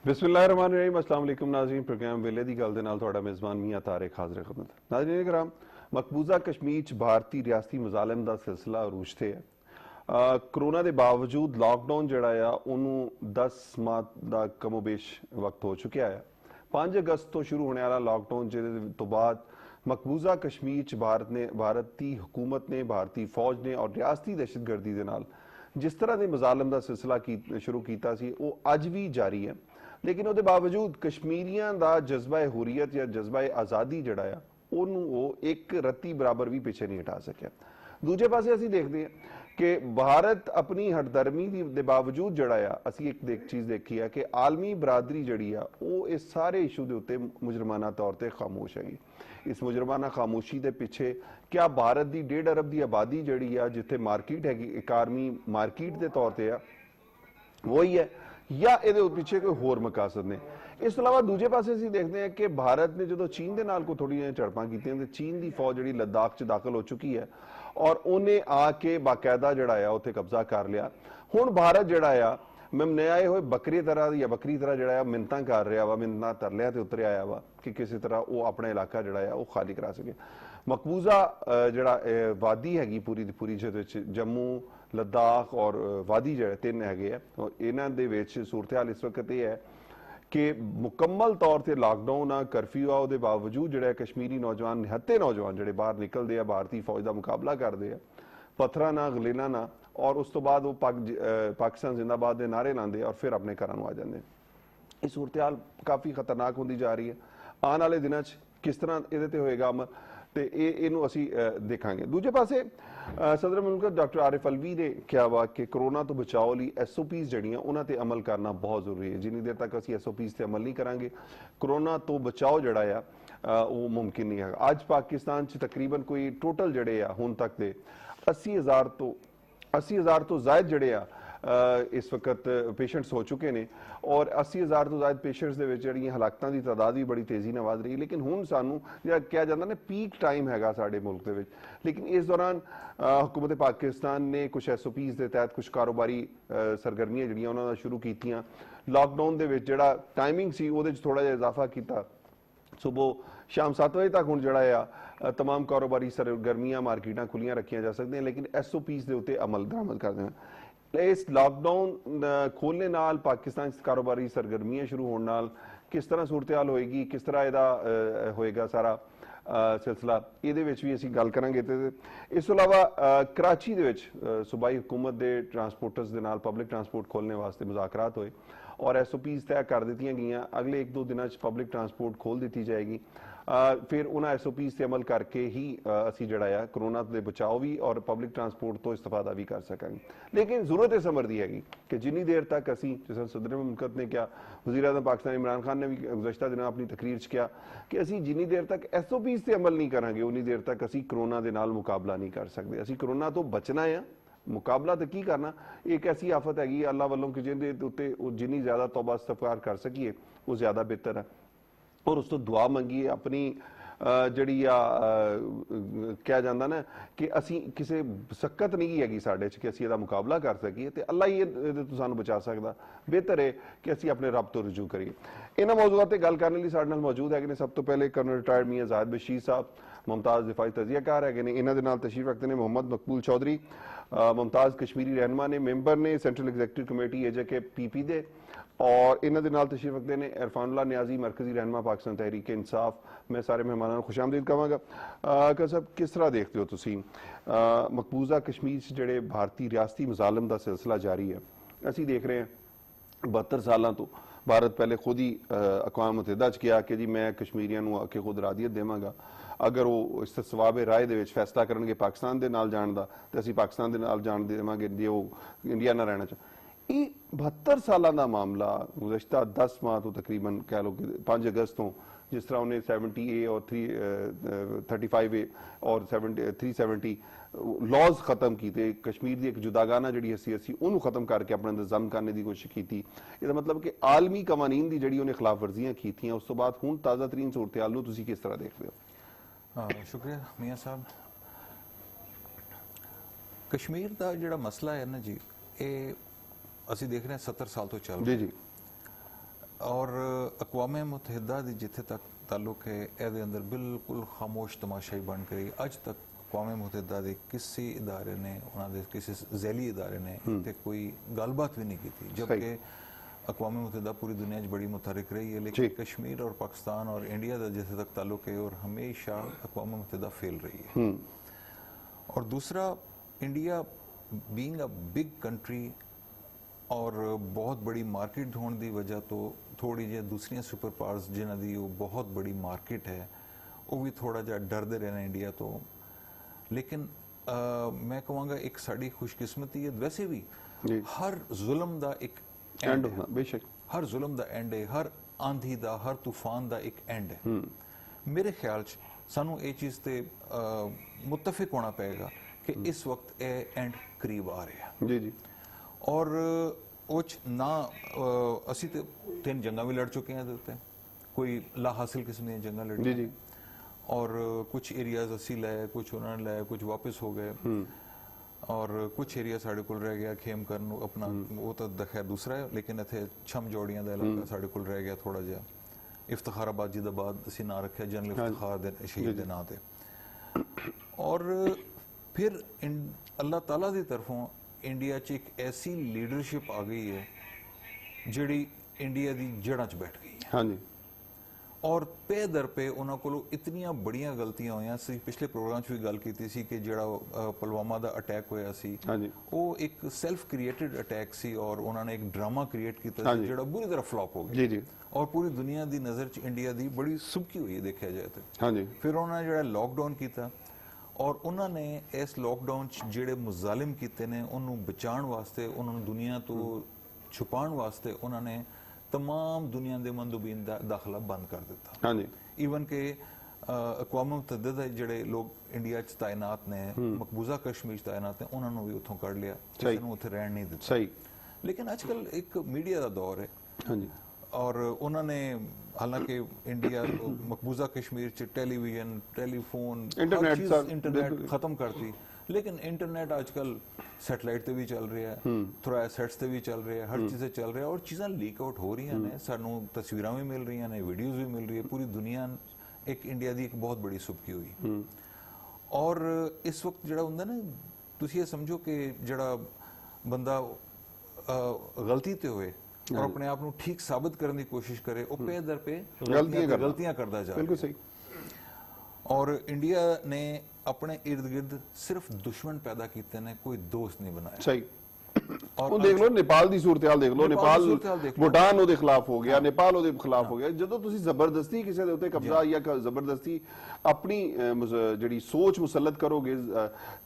बिस्मिल्लाहिर्रहमानिर्रहीम। अस्सलाम वालेकुम नाज़रीन। प्रोग्राम वेले दी गल दे नाल तुहाडा मेज़बान मियां तारिक हाज़िर खिदमत। नाज़रीन कराम, मकबूजा कश्मीर च भारती रियासती मज़ालिम दा सिलसिला अरूज ते है। कोरोना के बावजूद लॉकडाउन जिहड़ा आ उन्होंने 10 माह का कमोबेश वक्त हो चुका है। 5 अगस्त तो शुरू होने वाला लॉकडाउन जिहदे तो बाद मकबूजा कश्मीर च भारती हुकूमत ने, भारतीय फौज ने और रियासती दहशतगर्दी के नाल जिस तरह के मजालम का सिलसिला शुरू किया वो अज भी जारी है। लेकिन उसके बावजूद कश्मीरियों का जज्बा हुरीयत या जज्बा आज़ादी जड़ा आ वो एक रत्ती बराबर भी पिछे नहीं हटा सकिया। दूजे पासे असी देखते हैं कि भारत अपनी हटदर्मी के बावजूद जड़ा आ असी एक चीज़ देखी है कि आलमी बरादरी जड़ी आ वो इस सारे इशू के उत्ते मुजरमाना तौर पर खामोश है। इस मुजरमाना खामोशी के पिछे क्या भारत की 1.5 अरब की आबादी जड़ी आ जिथे मार्केट हैगी एक आर्मी मार्केट के तौर पर आ वही है या ये पिछे कोई होर मकासद ने। इस तो अलावा दूजे पासे असीं देखते हैं कि भारत ने जो चीन के नाल को थोड़ी झड़पां कीतियां, चीन की फौज जी लद्दाख च दाखिल हो चुकी है और उन्हें आके बाकायदा जड़ा उत्थे कब्जा कर लिया। हुण भारत जड़ा आ ममनाए हुए बकरी तरह जड़ा मिन्नतां कर रहा वा, मिन्नतां तरलियां ते उतरे आया वा कि किसी तरह वो अपना इलाका जड़ा वो खाली करा सके। मकबूजा जड़ा वादी हैगी पूरी दी पूरी जम्मू लद्दाख और वादी जो 3 है इन्हों के सूरत हाल इस वक्त यह है कि मुकम्मल तौर पर लॉकडाउन आ कर्फ्यू आ उसके बावजूद जो कश्मीरी नौजवान निहत्ते नौजवान जो बाहर निकलते हैं भारतीय फौज का मुकाबला करते हैं पत्थर ना गलेना ना और उस तो बाद वो पाकिस्तान जिंदाबाद के नारे लाते और फिर अपने घर आ जाते। ये सूरत हाल काफ़ी खतरनाक होती जा रही है। आने वाले दिनों किस तरह ये होएगा अमल तो ये असी देखांगे। दूजे पासे सदर मुल्क डॉक्टर आरिफ अलवी ने क्या वा कि कोरोना तो बचाव लिए SOPs जड़ियाँ उन्होंने अमल करना बहुत जरूरी है। जिन्नी देर तक असी SOPs से अमल नहीं करांगे कोरोना तो बचाव जड़ा आ वो मुमकिन नहीं है। अज पाकिस्तान च तकरीबन कोई टोटल जड़े आ हुण तक दे 80,000 तो जायद जड़े आ इस वक्त पेशेंट्स हो चुके हैं और 80,000 तो जायद पेशेंट्स के हलाकतों की तादाद भी बड़ी तेजी ने वध रही है। लेकिन हुण सानू क्या जाता ना पीक टाइम हैगा साडे मुल्क दे विच। लेकिन इस दौरान हुकूमत पाकिस्तान ने कुछ SOPs के तहत कुछ कारोबारी सरगर्मियां जड़ियां उन्होंने शुरू कीतियां। लॉकडाउन दे विच जिहड़ा टाइमिंग सी उहदे च थोड़ा जिहा इजाफा किया। सुबह शाम 7 बजे तक हुण जिहड़ा आ तमाम कारोबारी सरगर्मियां मार्केटां खुलियां रखियां जा सकदियां लेकिन SOPs के उत्ते अमल दरामद करदे हैं। इस लॉकडाउन खोलने नाल पाकिस्तान कारोबारी सरगर्मियां शुरू होने नाल किस तरह सूरत हाल होएगी, किस तरह यदा होएगा सारा सिलसिला ये भी असी गल करांगे। इस तो अलावा कराची दे विच सूबाई हुकूमत के ट्रांसपोर्टर्स के नाल पब्लिक ट्रांसपोर्ट खोलने वास्ते मुज़ाकरात होए और SOPs तय कर दी गई। अगले 1-2 दिनों पब्लिक ट्रांसपोर्ट खोल दी जाएगी। फिर उन्होंने SOPs से अमल करके ही असी जड़ा कोरोना के बचाव भी और पब्लिक ट्रांसपोर्ट तो इस्तेफादा भी कर सकेंगे। लेकिन जरूरत इस अमर की हैगी कि जिन्नी देर तक असी जिस सदर मुमलकत ने क्या वज़ीर-ए-आज़म पाकिस्तान इमरान खान ने भी गुज़श्ता दिन अपनी तकरीर किया कि असी जिन्नी देर तक SOPs से अमल नहीं करांगे उन्नी देर तक असी कोरोना के नाल मुकाबला नहीं कर सकते। असी कोरोना तो बचना है, मुकाबला तो की करना। एक ऐसी आफत हैगी अल्लाह वालों कि जिंदे उत्ते जिन्नी ज़्यादा तौबा इस्तगफार कर सकीए वो ज़्यादा बेहतर है और उस तो दुआ मंगीए अपनी जड़ी क्या जाता ना कि असी किसी सकत नहीं हैगी साढ़े कि असी इसका मुकाबला कर सकीए तो अल्लाह ही तो सानू बचा सकता। बेहतर है कि असी अपने रब तो रुजू करिए। इन्होंने मौजूदात गल करने लिए साढ़े नाल मौजूद है। सब तो पहले कर्नल रिटायर्ड मियां ज़ाहिद बशीर साहब मुमताज़ दिफाई तजियाकार है। इन्हों के नाल तशरीफ रखते हैं मोहम्मद मकबूल चौधरी मुमताज़ कश्मीरी रहनुमा ने मैंबर ने central executive committee AJK PP दे और इन्हों के नाल तशरीफ रखते हैं इरफानुल्लाह नियाजी मरकजी रहनुमा पाकिस्तान तहरीक इंसाफ। मैं सारे मेहमानों को खुश आमदीद कहांगा। साहब किस तरह देखते हो तुसी मकबूजा कश्मीर से जोड़े भारतीय रियासती मजालम का सिलसिला जारी है। असी देख रहे हैं 72 सालों तो भारत पहले खुद ही अक़वाम मुत्तहिदा च किया कि जी मैं कश्मीरियों को आके खुद रादियत देवांगा अगर वो इस सवाब राय दे विच फैसला करनगे पाकिस्तान के नाल जाण दा ते असीं पाकिस्तान के नाल जाण देवांगे जे वो इंडिया ना रहना चाह। ये 72 सालों का मामला गुज़श्ता 10 माह तो तकरीबन कह लो कि 5 अगस्त तो जिस तरह उन्हें 70A और 35A और 370 लॉज खत्म किए कश्मीर की एक जुदागाना जी हैसियत सी उन्होंने खत्म करके अपने अंदर जम करने की कोशिश की। इसका मतलब कि आलमी कवानीन की जी उन्हें खिलाफ वर्जियां की उस तो बाद हूँ ताज़ा तरीन सूरत हाल तुसीं किस तरह देखते हो? शुक्रिया मियाँ साहब। कश्मीर का जो मसला है ना जी ये असी देख रहे हैं 70 साल तो चल जी जी ਔਰ ਅਕਵਾਮ ਮੁਤਹਿਦਾ ਦੀ ਜਿੱਥੇ ਤੱਕ ਤਾਲੁਕ ਹੈ ਇਹਦੇ ਅੰਦਰ ਬਿਲਕੁਲ ਖਾਮੋਸ਼ ਤਮਾਸ਼ਾਈ ਬਣ ਕੇ ਰਹੀ ਅੱਜ ਤੱਕ ਅਕਵਾਮ ਮੁਤਹਿਦਾ ਦੇ ਕਿਸੇ ਇਦਾਰੇ ਨੇ ਉਹਨਾਂ ਦੇ ਕਿਸੇ ਜ਼ੈਲੀ ਇਦਾਰੇ ਨੇ ਤੇ ਕੋਈ ਗੱਲਬਾਤ ਵੀ ਨਹੀਂ ਕੀਤੀ ਜਦਕਿ अक़वाम मुत्तहिदा पूरी दुनिया में बड़ी मुतहरिक रही है लेकिन कश्मीर और पाकिस्तान और इंडिया का जैसे तक ताल्लुक है और हमेशा अक़वाम मुत्तहिदा फेल रही है और दूसरा India being a big country और बहुत बड़ी मार्केट होने की वजह तो थोड़ी जी दूसरिया सुपर पावर्स जिन्हों की वो बहुत बड़ी मार्केट है वो भी थोड़ा जिहा डरते रहना इंडिया तो लेकिन मैं कहूँगा एक साड़ी खुशकिस्मती है वैसे भी हर जुल्म का एक एंड बेशक हर जुल्म दा एंड है हर आंधी दा हर तूफान दा एक एंड है मेरे ख्याल च सानू ये चीज़ ते मुत्तफिक होना पड़ेगा कि इस वक्त ये एंड करीब आ रहा है जी जी और उच ना असी ते 3 जंगा भी लड़ चुके हैं उत्ते कोई ला हासिल किस्म दी जंगा लड़ी जी जी और कुछ एरियाज असी लाए कुछ उन्होंने लाए कुछ वापस हो गए और कुछ एरिया साढ़े को रह गया खेम करन अपना वो तो खैर दूसरा है लेकिन इतने छम जोड़ियां का इलाका साढ़े को रह गया थोड़ा जिहा इफ्तिखाराबाद जिंदाबाद असी ना रखा जनरल इफ्तिखार दे शहीद के नाम से और फिर अल्लाह ताला की तरफों इंडिया च एक ऐसी लीडरशिप आ गई है जिहड़ी इंडिया की जड़ां च बैठ गई है हाँ जी और पे दर पे उन्होंने को इतनियां बड़ियां गलतियां हुई सी पिछले प्रोग्राम च भी गल की सी कि जिहड़ा पुलवामा दा अटैक होया सी हाँ जी वो एक सेल्फ क्रिएटेड अटैक सी और उन्होंने एक ड्रामा क्रिएट किया जिहड़ा बुरी तरह फ्लॉप हो गया जी जी और पूरी दुनिया की नज़र च इंडिया की बड़ी सुबकी हुई है देखा जाए तो हाँ जी फिर उन्होंने जिहड़ा लॉकडाउन किया और उन्होंने इस लॉकडाउन च जिहड़े मुजालिम किते ने उन्होंने बचाने वास्ते उन्होंने दुनिया तो छुपाने वास्ते उन्होंने तमाम दुनिया के मंदूबीन का दाखला बंद कर दिता हाँ जी ईवन के अक़वाम मुत्तहिदा दे जिहड़े लोग इंडिया च तैनात ने मकबूजा कश्मीर तैनात ने उन्होंने भी उतों कढ़ लिया किसी नूं उत्थे रहन नहीं दिता सही लेकिन आजकल एक मीडिया का दौर है हाँ जी और उन्होंने हालांकि इंडिया मकबूजा कश्मीर च टेलीविजन टेलीफोन इंटरनेट खत्म करती लेकिन इंटरनेट आजकल सैटेलाइट ते भी चल रहा है थोड़ा सैट्स ते भी चल रहा है हर चीज़ें चल रहा है और चीज़ां लीक आउट हो रही हैं सानू तस्वीरां भी मिल रही हैं वीडियोज़ भी मिल रही है पूरी दुनिया एक इंडिया की एक बहुत बड़ी सुबकी हुई और इस वक्त जिहड़ा हुंदा ना तुसीं ये समझो कि जिहड़ा बंदा गलती ते होए और अपने आप को ठीक साबित करने की कोशिश करे वो पे दर पे गलतियां करता जा बिल्कुल सही और इंडिया ने अपने इर्द गिर्द सिर्फ दुश्मन पैदा किए ने कोई दोस्त नहीं बनाया सही ਉਹ ਦੇਖ ਲਓ ਨੇਪਾਲ ਦੀ ਸੂਰਤ-ਹਾਲ ਦੇਖ ਲਓ ਨੇਪਾਲ ਭੂਟਾਨ ਉਹਦੇ ਖਿਲਾਫ ਹੋ ਗਿਆ ਨੇਪਾਲ ਉਹਦੇ ਖਿਲਾਫ ਹੋ ਗਿਆ ਜਦੋਂ ਤੁਸੀਂ ਜ਼ਬਰਦਸਤੀ ਕਿਸੇ ਦੇ ਉੱਤੇ ਕਬਜ਼ਾ ਜਾਂ ਜ਼ਬਰਦਸਤੀ ਆਪਣੀ ਜਿਹੜੀ ਸੋਚ ਮੁਸੱਲਤ ਕਰੋਗੇ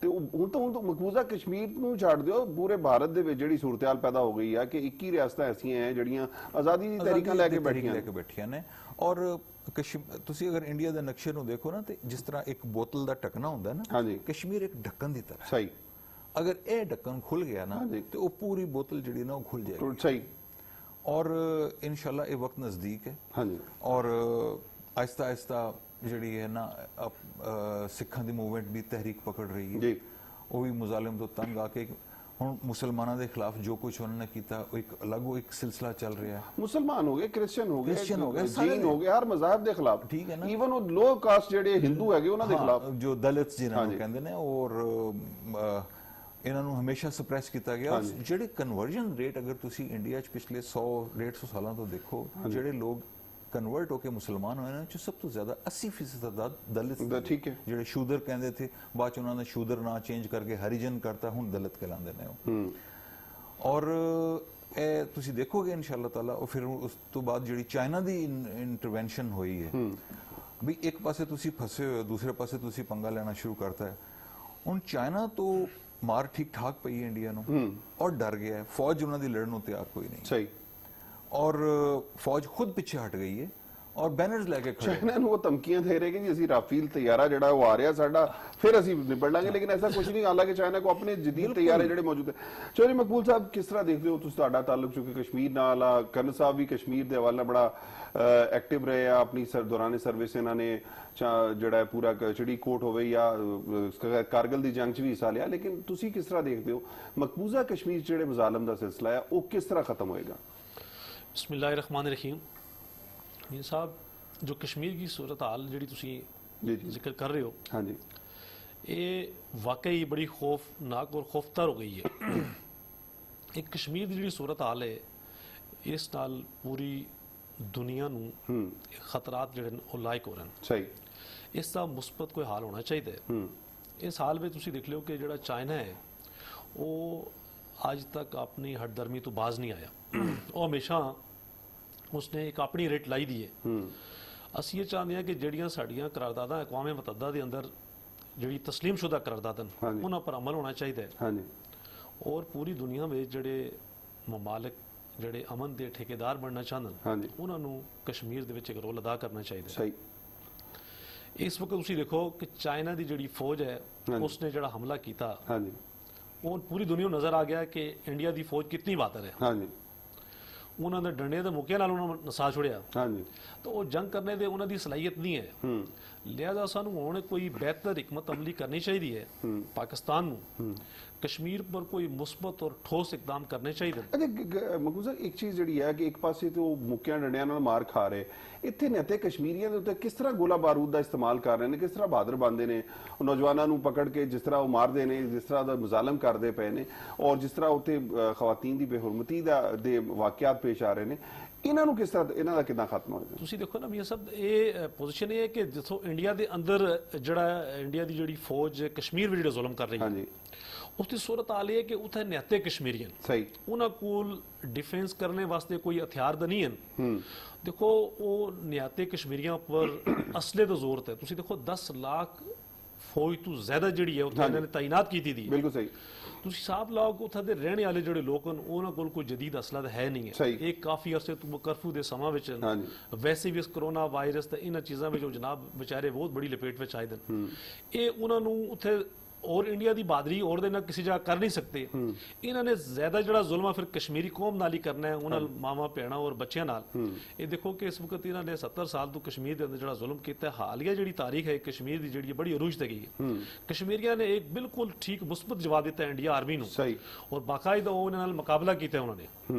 ਤੇ ਹੁਣ ਤਾਂ ਮਕਬੂਜ਼ਾ ਕਸ਼ਮੀਰ ਨੂੰ ਛੱਡ ਦਿਓ ਪੂਰੇ ਭਾਰਤ ਦੇ ਵਿੱਚ ਜਿਹੜੀ ਸੂਰਤ-ਹਾਲ ਪੈਦਾ ਹੋ ਗਈ ਆ ਕਿ 21 ਰਿਆਸਤਾਂ ਐਸੀਆਂ ਹੈ ਜਿਹੜੀਆਂ ਆਜ਼ਾਦੀ ਦੀ ਤਰੀਕਾਂ ਲੈ ਕੇ ਬੈਠੀਆਂ ਨੇ ਔਰ ਤੁਸੀਂ ਅਗਰ ਇੰਡੀਆ ਦੇ ਨਕਸ਼ੇ ਨੂੰ ਦੇਖੋ ਨਾ ਤੇ ਜਿਸ ਤਰ੍ਹਾਂ ਇੱਕ ਬੋਤਲ ਦਾ ਢੱਕਣਾ ਹੁੰਦਾ ਨਾ ਕਸ਼ਮੀਰ ਇੱਕ ਢੱਕਣ ਦੀ ਤਰ੍ਹਾਂ ਸਹੀ अगर ये ढक्कन खुल गया ना तो वो पूरी बोतल जी ना वो खुल जाएगी सही और इंशाल्लाह ये वक्त नज़दीक है हाँ जी और आहिस्ता आहिस्ता जी है ना सिखां दी मूवमेंट भी तहरीक पकड़ रही है जी वो भी मुजालिम तो तंग आके हुण मुसलमानों के खिलाफ जो कुछ उन्होंने किया एक अलग एक सिलसिला चल रहा है मुसलमान हो गए क्रिश्चियन हो गए जीन हो गए हर मजहब के खिलाफ ठीक है ना ईवन वो लो कास्ट जेडे हिंदू है उन्होंने खिलाफ जो दलित जिन्होंने कहते हैं और इन्हों हमेशा सप्रैस किया गया जेडे कन्वर्जन रेट अगर तुसी इंडिया पिछले 100-150 सालों तो देखो जेडे लोग कन्वर्ट होकर मुसलमान हुए ना सब तो ज्यादा 80% दलित ठीक है जेडे शूदर कहते थे बाद उन्होंने शूदर ना चेंज करके हरिजन करता हुण दलित कहलाते ने और तुसी देखोगे इंशाअल्लाह ताला और फिर उस तो बाद जेडी चाइना दी इंटरवेंशन हुई है भी एक पासे तुसी फसे हुए दूसरे पासे तुसी पंगा लेना शुरू करता है हुण चाइना तो मार ठीक ठाक पई है इंडिया नु और डर गया है फौज उन्होंने लड़न तैयार कोई नहीं सही और फौज खुद पीछे हट गई है और बैनर्स लेके खड़े चाइना ਨੂੰ ਉਹ ਧਮਕੀਆਂ ਦੇ ਰਹੇ ਕਿ ਜੀ ਅਸੀਂ ਰਾਫੇਲ ਤਿਆਰਾ ਜਿਹੜਾ ਉਹ ਆ ਰਿਹਾ ਸਾਡਾ ਫਿਰ ਅਸੀਂ ਨਿਬੜ ਲਾਂਗੇ ਲੇਕਿਨ ਐਸਾ ਕੁਝ ਨਹੀਂ ਹਾਲਾਂਕਿ ਚਾਈਨਾ ਕੋ ਆਪਣੇ ਜਦੀਦ ਤਿਆਰੇ ਜਿਹੜੇ ਮੌਜੂਦ ਹੈ ਚੌਧਰੀ ਮਕਬੂਲ ਸਾਹਿਬ ਕਿਸ ਤਰ੍ਹਾਂ ਦੇਖਦੇ ਹੋ ਤੁਸੀਂ ਤੁਹਾਡਾ ਤਾਲੁਕ ਚੁੱਕੇ ਕਸ਼ਮੀਰ ਨਾਲ ਆ ਕਰਨ ਸਾਹਿਬ ਵੀ ਕਸ਼ਮੀਰ ਦੇ ਹਵਾਲੇ ਨਾਲ ਬੜਾ ਐਕਟਿਵ ਰਹੇ ਆ ਆਪਣੀ ਦੌਰਾਨੇ ਸਰਵਿਸ ਇਹਨਾਂ ਨੇ ਜਿਹੜਾ ਪੂਰਾ ਚਿੜੀ ਕੋਟ ਹੋਵੇ ਜਾਂ ਕਾਰਗਿਲ ਦੀ ਜੰਗ 'ਚ ਵੀ ਹਿੱਸਾ ਲਿਆ ਲੇਕਿਨ ਤੁਸੀਂ ਕਿਸ ਤਰ੍ਹਾਂ ਦੇਖਦੇ ਹੋ ਮਕਬੂਜ਼ਾ ਕਸ਼ਮੀਰ ਜਿਹੜੇ ਮੁਜ਼ਾਲਮ ਦਾ ਸਿਲਸਿਲਾ ਹੈ ਉਹ ਕਿਸ ਤਰ੍ਹਾਂ ਖਤਮ ਹੋਏਗਾ बिस्मिल्लाहिर्रहमानिर्रहीम। मीर साहब, जो कश्मीर की सूरत हाल जी तुसी जी जी जिक्र कर रहे हो, हाँ जी ये वाकई बड़ी खौफनाक और खौफतर हो गई है। एक कश्मीर की जी सूरत हाल है, इस नाल पूरी दुनिया ਨੂੰ ਖਤਰਾਤ ਜਿਹੜੇ ਨੇ ਉਹ ਲਾਇਕ ਹੋ ਰਹੇ ਨੇ। सही ਇਸ ਦਾ ਮੁਸਬਤ ਕੋਈ ਹਾਲ ਹੋਣਾ ਚਾਹੀਦਾ ਹੈ। ਇਸ ਹਾਲ ਵਿੱਚ ਤੁਸੀਂ ਦੇਖ ਲਿਓ ਕਿ ਜਿਹੜਾ ਚਾਈਨਾ ਹੈ ਉਹ ਅੱਜ ਤੱਕ ਆਪਣੀ ਹੱਡਦਰਮੀ ਤੋਂ ਬਾਜ਼ ਨਹੀਂ ਆਇਆ। ਉਹ ਹਮੇਸ਼ਾ ਉਸਨੇ ਇੱਕ ਆਪਣੀ ਰੇਟ ਲਾਈ ਦੀ ਹੈ। ਅਸੀਂ ਇਹ ਚਾਹੁੰਦੇ ਹਾਂ ਕਿ ਜਿਹੜੀਆਂ ਸਾਡੀਆਂ ਕਰਾਰਦਾਦਾਂ ਅਕਵਾਮ ਮੁਤੱਹਦਾ ਦੇ ਅੰਦਰ ਜਿਹੜੀ ਤਸਲੀਮਸ਼ੁਦਾ ਕਰਾਰਦਾਦਾਂ ਹਾਂਜੀ। ਉਹਨਾਂ ਪਰ ਅਮਲ ਹੋਣਾ ਚਾਹੀਦਾ ਹੈ। हाँ जी ਔਰ ਪੂਰੀ ਦੁਨੀਆ ਵਿੱਚ ਜਿਹੜੇ ਮਮਾਲਿਕ ਜਿਹੜੇ ਅਮਨ ਦੇ ਠੇਕੇਦਾਰ ਬਣਨਾ ਚਾਹੁੰਦੇ ਨੇ हाँ जी ਉਹਨਾਂ ਨੂੰ ਕਸ਼ਮੀਰ ਦੇ ਵਿੱਚ ਇੱਕ ਰੋਲ ਅਦਾ ਕਰਨਾ ਚਾਹੀਦਾ ਹੈ। सही ਇਸ ਵਕਤ ਤੁਸੀਂ ਦੇਖੋ ਕਿ ਚਾਈਨਾ ਦੀ ਜਿਹੜੀ ਫੌਜ ਹੈ ਹਾਂਜੀ। ਉਸਨੇ ਜਿਹੜਾ ਹਮਲਾ ਕੀਤਾ हाँ जी ਉਹ ਪੂਰੀ ਦੁਨੀਆ ਨੂੰ ਨਜ਼ਰ ਆ ਗਿਆ ਕਿ ਇੰਡੀਆ ਦੀ ਫੌਜ ਕਿੰਨੀ ਬਹਾਦਰ ਹੈ। हाँ जी ਉਹਨਾਂ ਦੇ ਡੰਡੇ ਦੇ ਮੁੱਕੇ ਨਾਲ ਉਹਨਾਂ ਨੂੰ ਨਸਾ ਛੁੜਿਆ। हाँ जी ਤਾਂ ਉਹ ਜੰਗ ਕਰਨੇ ਦੇ ਉਹਨਾਂ ਦੀ ਸਲਾਹੀਅਤ ਨਹੀਂ ਹੈ। ਲਿਹਾਜ਼ਾ ਸਾਨੂੰ ਹੁਣ ਕੋਈ ਬਿਹਤਰ ਹਕਮਤ ਅਮਲੀ ਕਰਨੀ ਚਾਹੀਦੀ ਹੈ। ਪਾਕਿਸਤਾਨ ਨੂੰ ਕਸ਼ਮੀਰ ਪਰ ਕੋਈ ਮੁਸਬਤ ਔਰ ਠੋਸ ਇਕਦਾਮ ਕਰਨੇ ਚਾਹੀਦੇ। ਅੱਛਾ ਮਕਬੂਲ ਸਾਹਿਬ, ਇੱਕ ਚੀਜ਼ ਜਿਹੜੀ ਹੈ ਕਿ ਇੱਕ ਪਾਸੇ ਤੇ ਉਹ ਮੁੱਕਿਆਂ ਡੰਡਿਆਂ ਨਾਲ ਮਾਰ ਖਾ ਰਹੇ, ਇੱਥੇ ਨਿਹੱਥੇ ਕਸ਼ਮੀਰੀਆਂ ਦੇ ਉੱਤੇ ਕਿਸ ਤਰ੍ਹਾਂ ਗੋਲਾ ਬਾਰੂਦ ਦਾ ਇਸਤੇਮਾਲ ਕਰ ਰਹੇ ਨੇ, ਕਿਸ ਤਰ੍ਹਾਂ ਬਹਾਦਰ ਬਣਦੇ ਨੇ, ਉਹ ਨੌਜਵਾਨਾਂ ਨੂੰ ਪਕੜ ਕੇ ਜਿਸ ਤਰ੍ਹਾਂ ਉਹ ਮਾਰਦੇ ਨੇ, ਜਿਸ ਤਰ੍ਹਾਂ ਦਾ ਮੁਜ਼ਾਲਮ ਕਰਦੇ ਪਏ ਨੇ, ਔਰ ਜਿਸ ਤਰ੍ਹਾਂ ਉੱਤੇ ਖਵਾਤੀਨ ਦੀ ਬੇਹੁਰਮਤੀ ਦੇ ਵਾਕਿਆਤ ਪੇਸ਼ ਆ ਰਹੇ ਨੇ, ਇਹਨਾਂ ਨੂੰ ਕਿਸ ਤਰ੍ਹਾਂ, ਇਹਨਾਂ ਦਾ ਕਿੱਦਾਂ ਖਾਤਮਾ ਹੋਏਗਾ? ਤੁਸੀਂ ਦੇਖੋ ਨਾ ਮੀਆਂ ਸਾਹਿਬ, ਇਹ ਪੋਜੀਸ਼ਨ ਇਹ ਹੈ ਕਿ ਜਿੱਥੋਂ ਇੰਡੀਆ ਦੇ ਅੰਦਰ ਜਿਹੜਾ ਇੰਡੀਆ ਦੀ ਜਿਹੜੀ ਫੌਜ ਕਸ਼ਮੀਰ ਵਿੱਚ ਜਿਹੜਾ ਜ਼ੁਲਮ ਕਰ ਰਹੀ ਹੈ, ਹਾਂਜੀ उसकी सूरत हाल है कि उत्थे निहत्ते कश्मीरी हैं, सही उन्हां कोल डिफेंस करने वास्ते कोई हथियार तो नहीं हैं। देखो वो निहत्ते कश्मीरियां पर असले तो जोरत है। तुसी देखो 10 लाख फौज तो ज्यादा जिहड़ी है उत्थे इन्होंने तैनात की थी। बिल्कुल सही। ਤੁਸੀਂ ਹਿਸਾਬ ਲਾਓ ਕਿ ਉੱਥੇ ਦੇ ਰਹਿਣ ਵਾਲੇ ਜਿਹੜੇ ਲੋਕ ਹਨ ਉਹਨਾਂ ਕੋਲ ਕੋਈ ਜਦੀਦ ਅਸਲਾ ਤਾਂ ਹੈ ਨਹੀਂ ਹੈ। ਇਹ ਕਾਫੀ ਅਰਸੇ ਤੋਂ ਕਰਫਿਊ ਦੇ ਸਮਾਂ ਵਿੱਚ ਵੈਸੇ ਵੀ ਇਸ ਕਰੋਨਾ ਵਾਇਰਸ ਤੇ ਇਹਨਾਂ ਚੀਜ਼ਾਂ ਵਿੱਚ ਉਹ ਜਨਾਬ ਵਿਚਾਰੇ ਬਹੁਤ ਬੜੀ ਲਪੇਟ ਵਿੱਚ ਆਏ ਨੇ। ਇਹ ਉਹਨਾਂ ਨੂੰ ਉੱਥੇ और इंडिया की बहादरी और देना किसी जगह कर नहीं सकते। इन्होंने ज्यादा जो जुल्म फिर कश्मीरी कौम नाल ही करना है, उन्होंने मावा भैणा और बच्चों नाल। ये देखो कि इस वक्त इन्होंने 70 साल तो कश्मीर के अंदर जो जुल्म किया, हालिया जी तारीख है कश्मीर की जी बड़ी अरूज ते गई है। कश्मीरिया ने एक बिल्कुल ठीक मुस्बत जवाब दिता है इंडिया आर्मी को, और बाकायदा उन्होंने मुकाबला किया, उन्होंने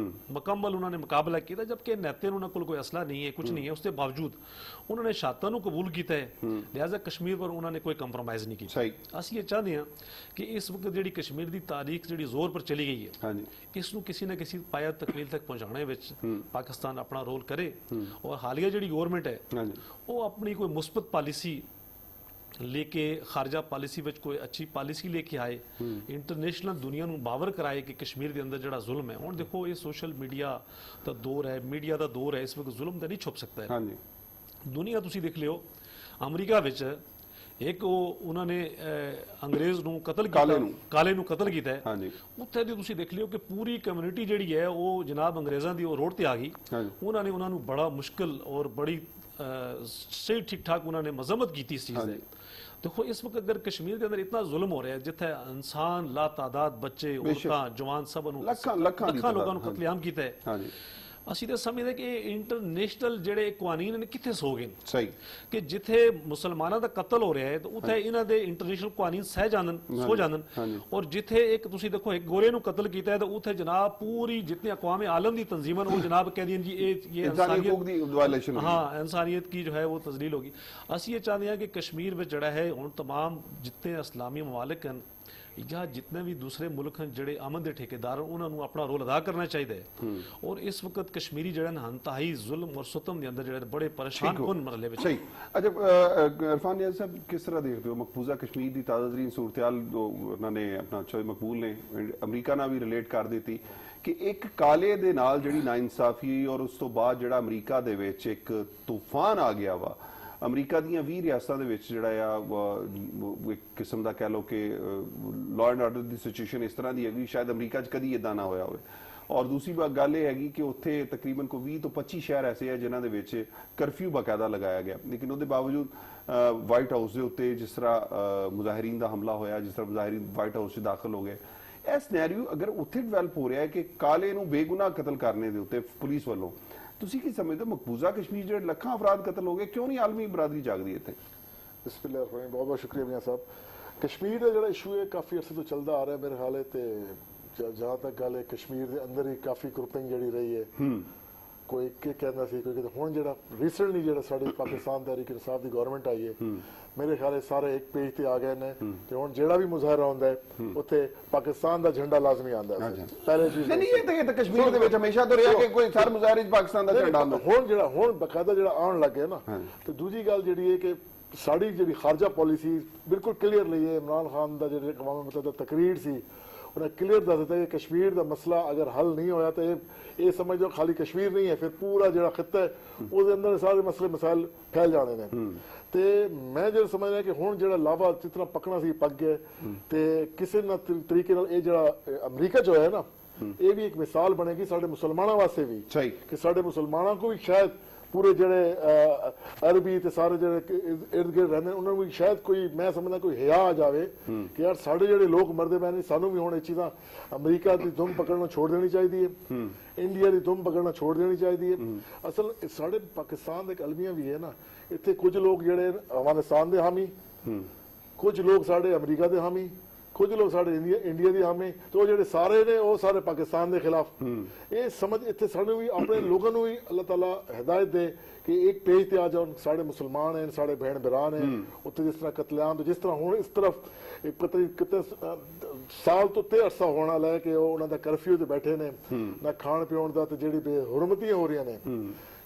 मुकम्मल उन्होंने मुकाबला किया, जबकि नेते उन्होंने कोल कोई असला नहीं है, कुछ नहीं है, उसके बावजूद उन्होंने शहादत को कबूल किया है। लिहाजा कश्मीर पर उन्होंने कोई कंप्रोमाइज़ नहीं किया। असीं ये चाहते कि इस वक्त जी कश्मीर की तारीख जी जोर पर चली गई है, इसनों किसी न किसी पाया तकमील तक पहुँचाने में पाकिस्तान अपना रोल करे, और हालिया जी गवर्नमेंट है वो अपनी कोई मुस्बत पॉलिसी लेके खारजा पॉलिसी में कोई अच्छी पॉलिसी लेके आए, इंटरनेशनल दुनिया को बावर कराए कि कश्मीर के अंदर जो जुल्म है। हुण देखो ये सोशल मीडिया का दौर है, मीडिया का दौर है, इस वक्त जुल्म तो नहीं छुप सकता है। दुनिया तुसीं देख लियो, अमरीका विच एक उन्होंने अंग्रेज ਨੂੰ ਕਤਲ ਕੀਤਾ, ਕਾਲੇ ਨੂੰ ਕਤਲ ਕੀਤਾ ਹੈ। ਉੱਥੇ ਦੀ ਤੁਸੀਂ ਦੇਖ ਲਿਓ ਕਿ ਪੂਰੀ ਕਮਿਊਨਿਟੀ ਜਿਹੜੀ ਹੈ ਉਹ ਜਨਾਬ ਅੰਗਰੇਜ਼ਾਂ ਦੀ ਉਹ ਰੋਡ ਤੇ ਆ ਗਈ। ਉਹਨਾਂ ਨੇ ਉਹਨਾਂ ਨੂੰ ਬੜਾ ਮੁਸ਼ਕਿਲ ਔਰ ਬੜੀ ਸਹੀ ਠੀਕ ਠਾਕ ਉਹਨਾਂ ਨੇ ਮਜ਼ਮਤ ਕੀਤੀ ਇਸ ਚੀਜ਼ ਦੀ। देखो इस वक्त अगर कश्मीर के अंदर इतना जुल्म हो रहा है, जिथे इंसान ला तादाद बच्चे औरतां जवान सब ਲੱਖਾਂ ਲੋਕਾਂ ਨੂੰ ਕਤਲੇਆਮ ਕੀਤਾ ਹੈ। ਅਸੀਂ ਤਾਂ ਸਮਝਦੇ ਕਿ ਇੰਟਰਨੈਸ਼ਨਲ ਜਿਹੜੇ ਕਾਨੂੰਨ ਨੇ ਕਿੱਥੇ ਸੋ ਗਏ। ਸਹੀ ਕਿ ਜਿੱਥੇ ਮੁਸਲਮਾਨਾਂ ਦਾ ਕਤਲ ਹੋ ਰਿਹਾ ਹੈ ਤਾਂ ਉੱਥੇ ਇਹਨਾਂ ਦੇ ਇੰਟਰਨੈਸ਼ਨਲ ਕਾਨੂੰਨ ਸਹਿ ਜਾਂਦਨ, ਸੋ ਜਾਂਦਨ, ਔਰ ਜਿੱਥੇ ਇੱਕ ਤੁਸੀਂ ਦੇਖੋ ਇੱਕ ਗੋਰੇ ਨੂੰ ਕਤਲ ਕੀਤਾ ਹੈ ਤਾਂ ਉੱਥੇ ਜਨਾਬ ਪੂਰੀ ਜਿਤਨੀ ਅਕਵਾਮ ਆਲਮ ਦੀ ਤੰਜ਼ੀਮਾਂ ਉਹ ਜਨਾਬ ਕਹਿੰਦੀਆਂ ਜੀ ਇਹ ਇਨਸਾਨੀਅਤ ਦੀ ਵਾਇਲੇਸ਼ਨ, ਹਾਂ ਇਨਸਾਨੀਅਤ की जो है वो तजलील होगी। ਅਸੀਂ ਇਹ ਚਾਹੁੰਦੇ ਹਾਂ ਕਿ ਕਸ਼ਮੀਰ ਵਿੱਚ ਜਿਹੜਾ ਹੈ ਹੁਣ तमाम जितने इस्लामी ममालिक हैं या जितने भी दूसरे मुल्क हैं ਜਿਹੜੇ अमन ਦੇ ਠੇਕੇਦਾਰ ਉਹਨਾਂ ਨੂੰ ਆਪਣਾ ਰੋਲ ਅਦਾ ਕਰਨਾ ਚਾਹੀਦਾ ਹੈ। ਔਰ ਇਸ ਵਕਤ ਕਸ਼ਮੀਰੀ ਜਿਹੜਾ ਇੰਤਹਾਈ ਜ਼ੁਲਮ ਔਰ ਸੁਤਮ ਦੇ ਅੰਦਰ ਜਿਹੜੇ ਬੜੇ ਪਰੇਸ਼ਾਨ ਕੁਨ ਮਰਲੇ ਵਿੱਚ। ਸਹੀ। ਅੱਛਾ ਇਰਫਾਨ ਨਿਆਜ਼ ਸਾਹਿਬ, ਕਿਸ ਤਰ੍ਹਾਂ ਦੇਖਦੇ ਹੋ ਮਕਬੂਜ਼ਾ ਕਸ਼ਮੀਰ ਦੀ ਤਾਜ਼ਾਤਰੀਨ ਸੂਰਤਹਾਲ? ਉਹਨਾਂ ਨੇ ਆਪਣਾ ਚੋਇ ਮਕਬੂਲ ਨੇ ਅਮਰੀਕਾ ਨਾਲ ਵੀ ਰਿਲੇਟ ਕਰ ਦਿੱਤੀ ਕਿ ਇੱਕ ਕਾਲੇ ਦੇ ਨਾਲ ਜਿਹੜੀ ਨਾਇਨਸਾਫੀ ਔਰ ਉਸ ਤੋਂ ਬਾਅਦ ਜਿਹੜਾ ਅਮਰੀਕਾ ਦੇ ਵਿੱਚ ਇੱਕ ਤੂਫਾਨ ਆ ਗਿਆ ਵਾ। ਅਮਰੀਕਾ ਦੀਆਂ 20 ਰਿਆਸਤਾਂ ਦੇ ਵਿੱਚ ਜਿਹੜਾ ਆ ਇੱਕ ਕਿਸਮ ਦਾ ਕਹਿ ਲਓ ਕਿ law and order the situation ਇਸ ਤਰ੍ਹਾਂ ਦੀ ਹੈਗੀ ਸ਼ਾਇਦ ਅਮਰੀਕਾ 'ਚ ਕਦੀ ਇਦਾਂ ਨਾ ਹੋਇਆ ਹੋਵੇ। ਔਰ ਦੂਸਰੀ ਗੱਲ ਇਹ ਹੈਗੀ ਕਿ ਉੱਥੇ ਤਕਰੀਬਨ ਕੋਈ 20 ਤੋਂ 25 ਸ਼ਹਿਰ ਐਸੇ ਆ ਜਿਨ੍ਹਾਂ ਦੇ ਵਿੱਚ ਕਰਫਿਊ ਬਾਕਾਇਦਾ ਲਗਾਇਆ ਗਿਆ, ਲੇਕਿਨ ਉਹਦੇ ਬਾਵਜੂਦ ਵਾਈਟ ਹਾਊਸ ਦੇ ਉੱਤੇ ਜਿਸ ਤਰ੍ਹਾਂ ਮੁਜ਼ਾਹਿਰੀਨ ਦਾ ਹਮਲਾ ਹੋਇਆ, ਜਿਸ ਤਰ੍ਹਾਂ ਮੁਜ਼ਾਹਿਰੀਨ ਵਾਈਟ ਹਾਊਸ 'ਚ ਦਾਖਲ ਹੋ ਗਏ, ਇਹ ਸਿਨੈਰੀਓ ਅਗਰ ਉੱਥੇ ਡਿਵੈਲਪ ਹੋ ਰਿਹਾ ਹੈ ਕਿ ਕਾਲੇ ਨੂੰ ਬੇਗੁਨਾਹ ਕਤਲ ਕਰਨੇ ਦੇ ਉੱਤੇ ਪੁਲਿਸ ਵੱਲੋਂ, ਤੁਸੀਂ ਕੀ ਸਮਝਦੇ ਹੋ ਮਕਬੂਜ਼ਾ ਕਸ਼ਮੀਰ ਜਿਹੜੇ ਲੱਖਾਂ ਅਫਰਾਦ ਕਤਲ ਹੋ ਗਏ, ਕਿਉਂ ਨਹੀਂ ਆਲਮੀ ਬਰਾਦਰੀ ਜਾਗਦੀ ਇੱਥੇ? ਬਿਸਮਿਲ੍ਲਾਹ ਬਹੁਤ ਬਹੁਤ ਸ਼ੁਕਰੀਆ ਮੀਆਂ ਸਾਹਿਬ। ਕਸ਼ਮੀਰ ਦਾ ਜਿਹੜਾ ਇਸ਼ੂ ਹੈ ਕਾਫੀ ਅਰਸੇ ਤੋਂ ਚੱਲਦਾ ਆ ਰਿਹਾ ਮੇਰੇ ਹਾਲੇ, ਤੇ ਜਹਾਂ ਤੱਕ ਗੱਲ ਹੈ ਕਸ਼ਮੀਰ ਦੇ ਅੰਦਰ ਹੀ ਕਾਫੀ ਗਰੁੱਪਿੰਗ ਜਿਹੜੀ ਰਹੀ ਹੈ ਕੋਈ ਕੀ ਕਹਿੰਦਾ ਸੀ ਕੋਈ ਹੁਣ ਜਿਹੜਾ ਰੀਸੈਂਟਲੀ ਜਿਹੜਾ ਸਾਡੇ ਪਾਕਿਸਤਾਨ ਤਹਿਰੀਕ ਇਨਸਾਫ ਦੀ ਗਵਰਨਮੈਂਟ ਆਈ ਹੈ ਮੇਰੇ ਖਿਆਲ ਸਾਰੇ ਇੱਕ ਪੇਜ ਤੇ ਆ ਗਏ ਨੇ ਤੇ ਹੁਣ ਜਿਹੜਾ ਵੀ ਮੁਜ਼ਾਹਰਾ ਹੁੰਦਾ ਹੈ ਉੱਥੇ ਪਾਕਿਸਤਾਨ ਦਾ ਝੰਡਾ ਲਾਜ਼ਮੀ ਆਉਂਦਾ ਹੈ ਪਹਿਲੇ ਚੀਜ਼ ਨਹੀਂ ਇਹ ਤਾਂ ਕਸ਼ਮੀਰ ਦੇ ਵਿੱਚ ਹਮੇਸ਼ਾ ਤੋਂ ਰਿਹਾ ਕਿ ਕੋਈ ਹਰ ਮੁਜ਼ਾਹਰੇ 'ਚ ਪਾਕਿਸਤਾਨ ਦਾ ਝੰਡਾ ਹੁੰਦਾ। ਹੁਣ ਬਕਾਇਦਾ ਜਿਹੜਾ ਆਉਣ ਲੱਗੇ ਨਾ ਤੇ ਦੂਜੀ ਗੱਲ ਜਿਹੜੀ ਹੈ ਕਿ ਸਾਡੀ ਜਿਹੜੀ ਖਾਰਜਾ ਪਾਲਿਸੀ ਬਿਲਕੁਲ ਕਲੀਅਰਲੀ ਹੈ ਇਮਰਾਨ ਖਾਨ ਦਾ ਜਿਹੜੇ ਅਕਵਾਮ ਮੁਤੱਹਦਾ ਤਕਰੀਰ ਸੀ ਉਹਨੇ ਕਲੀਅਰ ਦੱਸ ਦਿੱਤਾ ਕਿ ਕਸ਼ਮੀਰ ਦਾ ਮਸਲਾ ਅਗਰ ਹੱਲ ਨਹੀਂ ਹੋਇਆ ਤਾਂ ਇਹ ਸਮਝ ਲਓ ਖਾਲੀ ਕਸ਼ਮੀਰ ਨਹੀਂ ਹੈ ਫਿਰ ਪੂਰਾ ਜਿਹੜਾ ਖਿੱਤਾ ਹੈ ਉਹਦੇ ਅੰਦਰ ਸਾਰੇ ਮਸਲੇ ਮਸਾਇਲ ਫੈਲ ਜਾਣੇ ਨੇ ਤੇ ਮੈਂ ਜਿਹੜਾ ਸਮਝਦਾ ਕਿ ਹੁਣ ਜਿਹੜਾ ਲਾਵਾ ਜਿਸ ਤਰ੍ਹਾਂ ਪਕਣਾ ਸੀ ਪੱਕ ਗਿਆ ਤੇ ਕਿਸੇ ਨਾ ਤਰੀਕੇ ਨਾਲ ਇਹ ਜਿਹੜਾ ਅਮਰੀਕਾ ਚ ਹੋਇਆ ਨਾ ਇਹ ਵੀ ਇੱਕ ਮਿਸਾਲ ਬਣੇਗੀ ਸਾਡੇ ਮੁਸਲਮਾਨਾਂ ਵਾਸਤੇ ਵੀ ਕਿ ਸਾਡੇ ਮੁਸਲਮਾਨਾਂ को भी शायद पूरे ਜਿਹੜੇ ਅਰਬੀ ਤੇ ਸਾਰੇ ਜਿਹੜੇ ਇਰਦ ਗਿਰਦ ਰਹਿੰਦੇ ਉਹਨਾਂ ਨੂੰ ਵੀ ਸ਼ਾਇਦ ਕੋਈ ਮੈਂ ਸਮਝਦਾ ਕੋਈ ਹਿਆ ਆ ਜਾਵੇ ਕਿ ਯਾਰ ਸਾਡੇ ਜਿਹੜੇ ਲੋਕ ਮਰਦੇ ਪਏ ਨੇ ਸਾਨੂੰ ਵੀ ਹੁਣ ਇਹ ਚੀਜ਼ਾਂ ਅਮਰੀਕਾ ਦੀ ਧੁੰਮ ਪਕੜਨਾ ਛੋੜ ਦੇਣੀ ਚਾਹੀਦੀ ਹੈ ਇੰਡੀਆ ਦੀ ਧੁੰਮ ਪਕੜਨਾ ਛੋੜ ਦੇਣੀ ਚਾਹੀਦੀ ਹੈ ਅਸਲ ਸਾਡੇ ਪਾਕਿਸਤਾਨ ਦੇ ਅਲਮੀਆਂ ਵੀ ਹੈ ਨਾ ਇੱਥੇ ਕੁਝ ਲੋਕ ਜਿਹੜੇ ਅਫਗਾਨਿਸਤਾਨ ਦੇ ਹਾਮੀ ਕੁਝ ਲੋਕ ਸਾਡੇ ਅਮਰੀਕਾ ਦੇ ਹਾਮੀ ਕੁਝ ਲੋਕ ਸਾਡੇ ਇੰਡੀਆ ਦੀ ਹਾਮੀ ਤੇ ਉਹ ਜਿਹੜੇ ਸਾਰੇ ਨੇ ਉਹ ਸਾਰੇ ਪਾਕਿਸਤਾਨ ਦੇ ਖਿਲਾਫ ਇਹ ਸਮਝ ਇੱਥੇ ਸਾਨੂੰ ਵੀ ਆਪਣੇ ਲੋਕਾਂ ਨੂੰ ਵੀ ਅੱਲਾਹ ਤਾਲਾ ਹਦਾਇਤ ਦੇ ਕਿ ਇੱਕ ਪੇਜ ਤੇ ਆ ਜਾਣ ਸਾਡੇ ਮੁਸਲਮਾਨ ਹਨ ਸਾਡੇ ਭੈਣ ਭਰਾ ਨੇ ਉੱਥੇ ਜਿਸ ਤਰ੍ਹਾਂ ਕਤਲੇਆਮ ਜਿਸ ਤਰ੍ਹਾਂ ਹੁਣ ਇਸ ਤਰਫ ਕਿਤੇ ਸਾਲ ਤੋਂ ਤੇ ਅਰਸਾ ਹੋਣਾ ਲੈ ਕੇ ਉਹ ਉਹਨਾਂ ਦਾ ਕਰਫਿਊ ਤੇ ਬੈਠੇ ਨੇ ਨਾ ਖਾਣ ਪੀਣ ਦਾ ਤੇ ਜਿਹੜੀ ਬੇਹੁਰਮਤੀਆਂ ਹੋ ਰਹੀਆਂ ਨੇ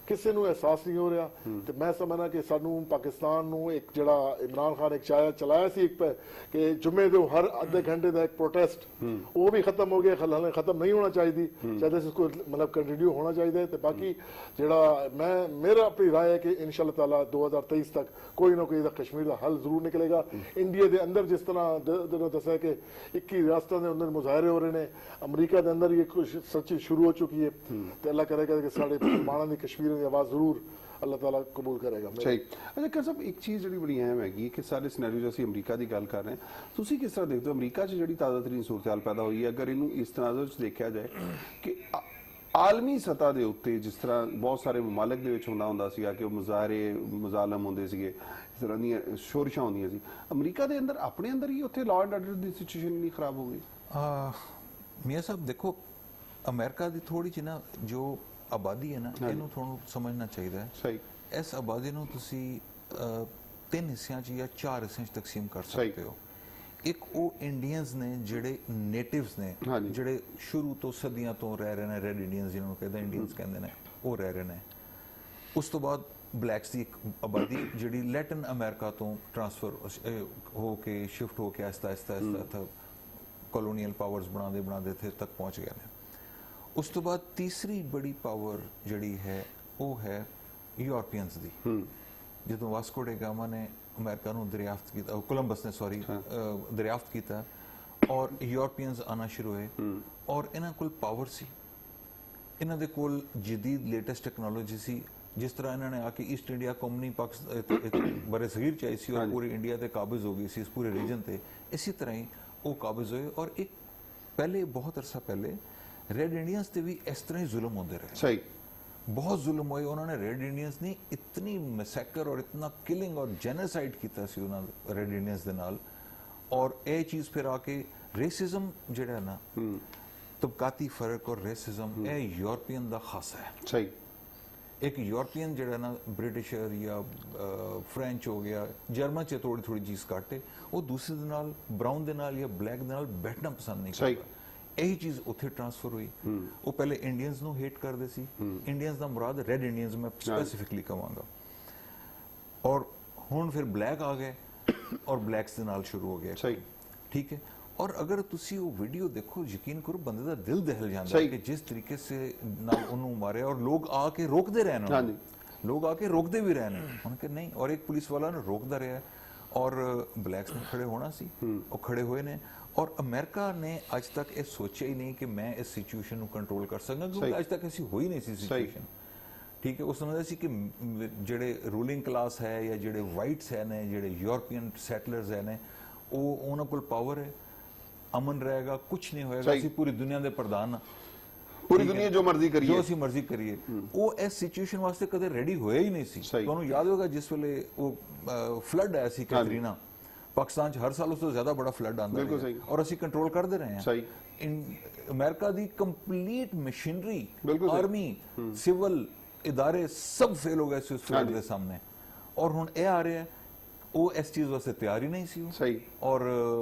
ਕਿਸੇ ਨੂੰ ਅਹਿਸਾਸ ਨਹੀਂ ਹੋ ਰਿਹਾ ਤੇ ਮੈਂ ਸਮਝਦਾ ਕਿ ਸਾਨੂੰ ਪਾਕਿਸਤਾਨ ਨੂੰ ਇੱਕ ਜਿਹੜਾ ਇਮਰਾਨ ਖਾਨ ਇੱਕ ਚਲਾਇਆ ਸੀ ਇੱਕ ਕਿ ਜੁਮੇ ਦੇ ਹਰ ਅੱਧੇ ਘੰਟੇ ਦਾ ਇੱਕ ਪ੍ਰੋਟੈਸਟ ਉਹ ਵੀ ਖਤਮ ਹੋ ਗਿਆ ਹਾਲੇ ਖਤਮ ਨਹੀਂ ਹੋਣਾ ਚਾਹੀਦੀ ਚਾਹਦੇ ਇਸ ਕੋ ਮਤਲਬ ਕੰਟੀਨਿਊ ਹੋਣਾ ਚਾਹੀਦਾ ਤੇ ਬਾਕੀ ਜਿਹੜਾ ਮੇਰਾ ਆਪਣੀ ਰਾਏ ਹੈ ਕਿ ਇਨਸ਼ਾਅੱਲਾ ਤਾਲਾ 2023 ਤੱਕ ਕੋਈ ਨਾ ਕੋਈ ਕਸ਼ਮੀਰ ਦਾ ਹੱਲ ਜ਼ਰੂਰ ਨਿਕਲੇਗਾ ਇੰਡੀਆ ਦੇ ਅੰਦਰ ਜਿਸ ਤਰ੍ਹਾਂ ਦੱਸਿਆ ਕਿ 21 ਰਿਆਸਤਾਂ ਦੇ ਅੰਦਰ ਮੁਜ਼ਾਹਰੇ ਹੋ ਰਹੇ ਨੇ ਅਮਰੀਕਾ ਦੇ ਅੰਦਰ ਇਹ ਸੱਚੀ ਸ਼ੁਰੂ ਹੋ ਚੁੱਕੀ ਹੈ ਤੇ ਅੱਲਾਹ ਕਰੇਗਾ ਕਿ ਸਾਡੇ ਮੁਸਲਮਾਨਾਂ ਦੀ ਕਸ਼ਮੀਰ ਦੀ ਆਵਾਜ਼ ਜ਼ਰੂਰ ਅੱਲਾਹ ਤਾਲਾ ਕਬੂਲ ਕਰੇਗਾ। ਸਹੀ। ਅੱਛਾ ਕਰ ਸਾਹਿਬ ਇੱਕ ਚੀਜ਼ ਜਿਹੜੀ ਬੜੀ ਅਹਿਮ ਹੈਗੀ ਕਿ ਸਾਰੇ ਸਿਨੈਰੀਓ 'ਚ ਅਸੀਂ ਅਮਰੀਕਾ ਦੀ ਗੱਲ ਕਰ ਰਹੇ ਹਾਂ ਤੁਸੀਂ ਕਿਸ ਤਰ੍ਹਾਂ ਦੇਖਦੇ ਹੋ ਅਮਰੀਕਾ 'ਚ ਜਿਹੜੀ ਤਾਜ਼ਾ ਤਰੀਨ ਸੂਰਤ-ਹਾਲ ਪੈਦਾ ਹੋਈ ਹੈ ਅਗਰ ਇਹਨੂੰ ਇਸ ਤਰ੍ਹਾਂ ਵਿੱਚ ਦੇਖਿਆ ਜਾਏ ਕਿ ਆਲਮੀ ਸਤ੍ਹਾ ਦੇ ਉੱਤੇ ਜਿਸ ਤਰ੍ਹਾਂ ਬਹੁਤ ਸਾਰੇ ਮਮਾਲਕ ਦੇ ਵਿੱਚ ਹੁੰਦਾ ਸੀਗਾ ਕਿ ਉਹ ਮੁਜ਼ਾਹਰੇ ਮੁਜ਼ਾਲਮ ਹੁੰਦੇ ਸੀਗੇ ਇਸ ਤਰ੍ਹਾਂ ਦੀਆਂ ਸ਼ੋਰਿਸ਼ਾਂ ਹੁੰਦੀਆਂ ਸੀ ਅਮਰੀਕਾ ਦੇ ਅੰਦਰ ਆਪਣੇ ਅੰਦਰ ਹੀ ਉੱਥੇ law and order the situation ਨਹੀਂ ਖਰਾਬ ਹੋ ਗਈ। ਮੀਆਂ ਸਾਹਿਬ ਦੇਖੋ ਅਮਰੀਕਾ ਦੀ ਥੋੜੀ ਜਿਹੀ ਨਾ ਜੋ ਆਬਾਦੀ ਹੈ ਨਾ ਇਹਨੂੰ ਤੁਹਾਨੂੰ ਸਮਝਣਾ ਚਾਹੀਦਾ ਹੈ ਸਹੀ ਇਸ ਆਬਾਦੀ ਨੂੰ ਤੁਸੀਂ 3 ਹਿੱਸਿਆਂ 'ਚ ਜਾਂ 4 ਹਿੱਸਿਆਂ 'ਚ ਤਕਸੀਮ ਕਰ ਸਕਦੇ ਹੋ ਇੱਕ ਉਹ ਇੰਡੀਅਨਸ ਨੇ ਜਿਹੜੇ ਨੇਟਿਵਸ ਨੇ ਜਿਹੜੇ ਸ਼ੁਰੂ ਤੋਂ ਸਦੀਆਂ ਤੋਂ ਰਹਿ ਰਹੇ ਨੇ ਰੈਡ ਇੰਡੀਅਨਸ ਜਿਹਨਾਂ ਨੂੰ ਕਹਿੰਦੇ ਇੰਡੀਅਨਸ ਕਹਿੰਦੇ ਨੇ ਉਹ ਰਹਿ ਰਹੇ ਨੇ ਉਸ ਤੋਂ ਬਾਅਦ ਬਲੈਕਸ ਦੀ ਇੱਕ ਆਬਾਦੀ ਜਿਹੜੀ ਲੈਟਨ ਅਮਰੀਕਾ ਤੋਂ ਟ੍ਰਾਂਸਫਰ ਹੋ ਕੇ ਸ਼ਿਫਟ ਹੋ ਕੇ ਆਹਿਸਤਾ ਆਹਿਸਤਾ ਕਲੋਨੀਅਲ ਪਾਵਰਸ ਬਣਾਉਂਦੇ ਇੱਥੇ ਤੱਕ ਪਹੁੰਚ ਗਏ ਨੇ ਉਸ ਤੋਂ ਬਾਅਦ ਤੀਸਰੀ ਬੜੀ ਪਾਵਰ ਜਿਹੜੀ ਹੈ ਉਹ ਹੈ ਯੂਰਪੀਅਨਸ ਦੀ ਜਦੋਂ ਵਾਸਕੋ ਡੇ ਗਾਮਾ ਨੇ ਅਮਰੀਕਾ ਨੂੰ ਦਰਿਆਫਤ ਕੀਤਾ ਕੋਲੰਬਸ ਨੇ ਦਰਿਆਫਤ ਕੀਤਾ ਔਰ ਯੂਰਪੀਅਨਸ ਆਣਾ ਸ਼ੁਰੂ ਹੋਏ ਔਰ ਇਹਨਾਂ ਕੋਲ ਪਾਵਰ ਸੀ ਇਹਨਾਂ ਦੇ ਕੋਲ ਜਦੀਦ ਲੇਟੈਸਟ ਟੈਕਨੋਲੋਜੀ ਸੀ ਜਿਸ ਤਰ੍ਹਾਂ ਇਹਨਾਂ ਨੇ ਆ ਕੇ ਈਸਟ ਇੰਡੀਆ ਕੰਪਨੀ ਬੜੇ ਸਗੀਰ ਚ ਆਈ ਸੀ ਔਰ ਪੂਰੇ ਇੰਡੀਆ ਤੇ ਕਾਬਜ਼ ਹੋ ਗਈ ਸੀ ਇਸ ਪੂਰੇ ਰੀਜਨ ਤੇ ਇਸੇ ਤਰ੍ਹਾਂ ਹੀ ਉਹ ਕਾਬਜ਼ ਹੋਏ ਔਰ ਇੱਕ ਪਹਿਲੇ ਬਹੁਤ ਅਰਸਾ ਪਹਿਲੇ रेड इंडियंस ते भी इस तरह ही जुल्म होते रहे सही बहुत जुल्म हुए उन्होंने रेड इंडियंस ने इतनी मैसेकर और इतना किलिंग और जेनोसाइड किया सी उन्होंने रेड इंडियंस दे नाल और ये चीज़ फिर आके रेसिज्म जिहड़ा ना तबकाती फर्क और रेसिज्म ये यूरोपियन दा खासा है सही एक यूरोपियन जिहड़ा ना ब्रिटिशर या फ्रेंच हो गया जर्मन च थोड़ी थोड़ी चीज़ काटे वो दूसरे दे नाल ब्राउन दे नाल या ब्लैक दे नाल बैठना पसंद नहीं करता यही चीज उत्थे ट्रांसफर हुई वो पहले इंडियंस नु हेट करते सी इंडियंस दा मुराद रेड इंडियंस मैं स्पेसिफिकली कहवांगा और हुन फिर ब्लैक आ गए और ब्लैक्स दे नाल शुरू हो गया सही ठीक है और अगर तुसी वो वीडियो देखो यकीन करो बंदे दा दिल दहल जांदा है कि जिस तरीके से नाल उन्होंने मारे और लोग आके रोकते रहे ना लोग आके रोकते भी रहे उनके नहीं और एक पुलिस वाला ने रोकता रहा और ब्लैक्स ने खड़े होना सी और खड़े हुए ने और अमेरिका ने आज तक ये सोचा ही नहीं कि मैं इस सिचुएशन को कंट्रोल कर सकता क्योंकि आज तक ऐसी हुई नहीं सी सिचुएशन ठीक है वो समझदा सी कि जेडे रूलिंग क्लास है या जेडे वाइट्स है ने जेडे यूरोपियन सैटलर्स है ने वो उन्हां कोल पावर है अमन रहेगा कुछ नहीं होएगा ਅਸੀਂ पूरी दुनिया दे प्रधान पूरी दुनिया जो मर्जी करिए जो ਅਸੀਂ ਮਰਜ਼ੀ ਕਰੀਏ ਉਹ ਇਸ ਸਿਚੁਏਸ਼ਨ ਵਾਸਤੇ ਕਦੇ ਰੈਡੀ ਹੋਇਆ ਹੀ ਨਹੀਂ ਸੀ ਤੁਹਾਨੂੰ ਯਾਦ ਹੋਗਾ ਜਿਸ ਵੇਲੇ ਉਹ ਫਲੱਡ ਆਇਆ ਸੀ ਕੈਟਰੀਨਾ पाकिस्तान हर साल उससे ज्यादा बड़ा फ्लड आंदा है और ਅਸੀਂ कंट्रोल करते रहे हैं सही ਅਮਰੀਕਾ ਦੀ ਕੰਪਲੀਟ ਮਸ਼ੀਨਰੀ, ਬਿਲਕੁਲ ਸਹੀ। ਆਰਮੀ, ਸਿਵਲ ਇਦਾਰੇ ਸਭ ਫੇਲ ਹੋ ਗਏ ਸੀ ਉਸ ਫਲੱਡ ਦੇ ਸਾਹਮਣੇ। ਔਰ ਹੁਣ ਇਹ ਆ ਰਿਹਾ ਹੈ, ਉਹ ਇਸ ਚੀਜ਼ ਵਾਸਤੇ ਤਿਆਰ ਹੀ ਨਹੀਂ ਸੀ ਉਹ। ਸਹੀ। ਔਰ